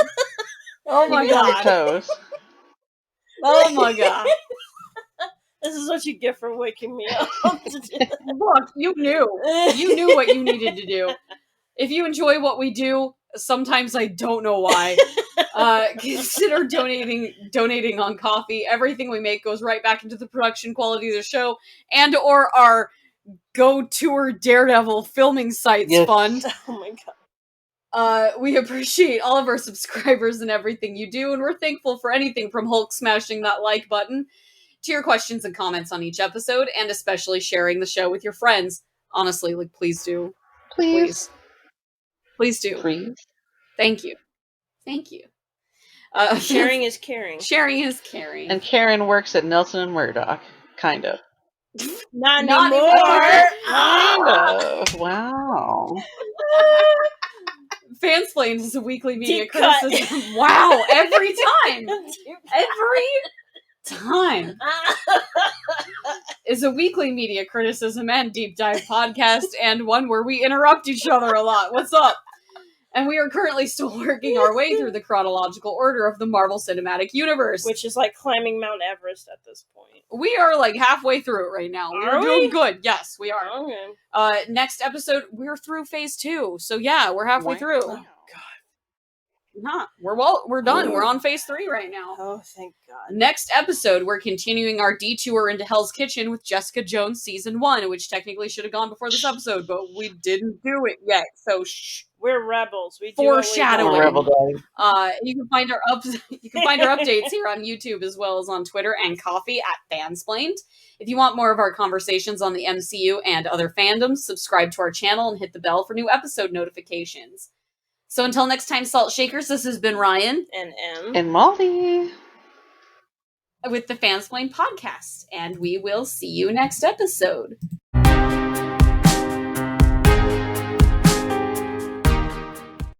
Speaker 1: Oh my
Speaker 2: You be on your
Speaker 1: god.
Speaker 2: toes.
Speaker 1: Oh my god.
Speaker 3: This is what you get for waking me up. To do that.
Speaker 1: Look, you knew. You knew what you needed to do. If you enjoy what we do, sometimes I don't know why. Consider donating on Coffee. Everything we make goes right back into the production quality of the show and or our Go Tour Daredevil filming sites
Speaker 2: Yes.
Speaker 1: fund.
Speaker 3: Oh my god.
Speaker 1: We appreciate all of our subscribers and everything you do, and we're thankful for anything from Hulk smashing that like button to your questions and comments on each episode, and especially sharing the show with your friends. Honestly, like, please do.
Speaker 2: Please.
Speaker 1: Please do.
Speaker 2: Please.
Speaker 1: Thank you. Thank you.
Speaker 3: Sharing is caring.
Speaker 1: Sharing is caring.
Speaker 2: And Karen works at Nelson and Murdoch. Kind of.
Speaker 3: Not
Speaker 1: Not
Speaker 3: anymore.
Speaker 1: anymore.
Speaker 2: Kind of. Wow.
Speaker 1: Fansplained is a weekly media
Speaker 3: Deep cut.
Speaker 1: criticism. Wow, every time. Every time. Is a weekly media criticism and deep dive podcast, and one where we interrupt each other a lot. What's up? And we are currently still working our way through the chronological order of the Marvel Cinematic Universe.
Speaker 3: Which is like climbing Mount Everest at this point.
Speaker 1: We are like halfway through it right now. We're doing good. Yes, we are.
Speaker 3: Okay.
Speaker 1: Next episode, we're through phase 2. So yeah, we're halfway through.
Speaker 3: Oh, God.
Speaker 1: Huh. We're done. We're on phase 3 right now.
Speaker 3: Oh, thank God.
Speaker 1: Next episode, we're continuing our detour into Hell's Kitchen with Jessica Jones season 1, which technically should have gone before this episode, but we didn't do it yet. So shh.
Speaker 3: We're rebels. We do
Speaker 1: Foreshadowing.
Speaker 2: We're rebel daddy.
Speaker 1: You can find our updates here on YouTube as well as on Twitter and Coffee at FANSPLAINED. If you want more of our conversations on the MCU and other fandoms, subscribe to our channel and hit the bell for new episode notifications. So until next time, Salt Shakers, this has been Ryan.
Speaker 3: And M.
Speaker 2: And Molly.
Speaker 1: With the FANSPLAINED podcast. And we will see you next episode.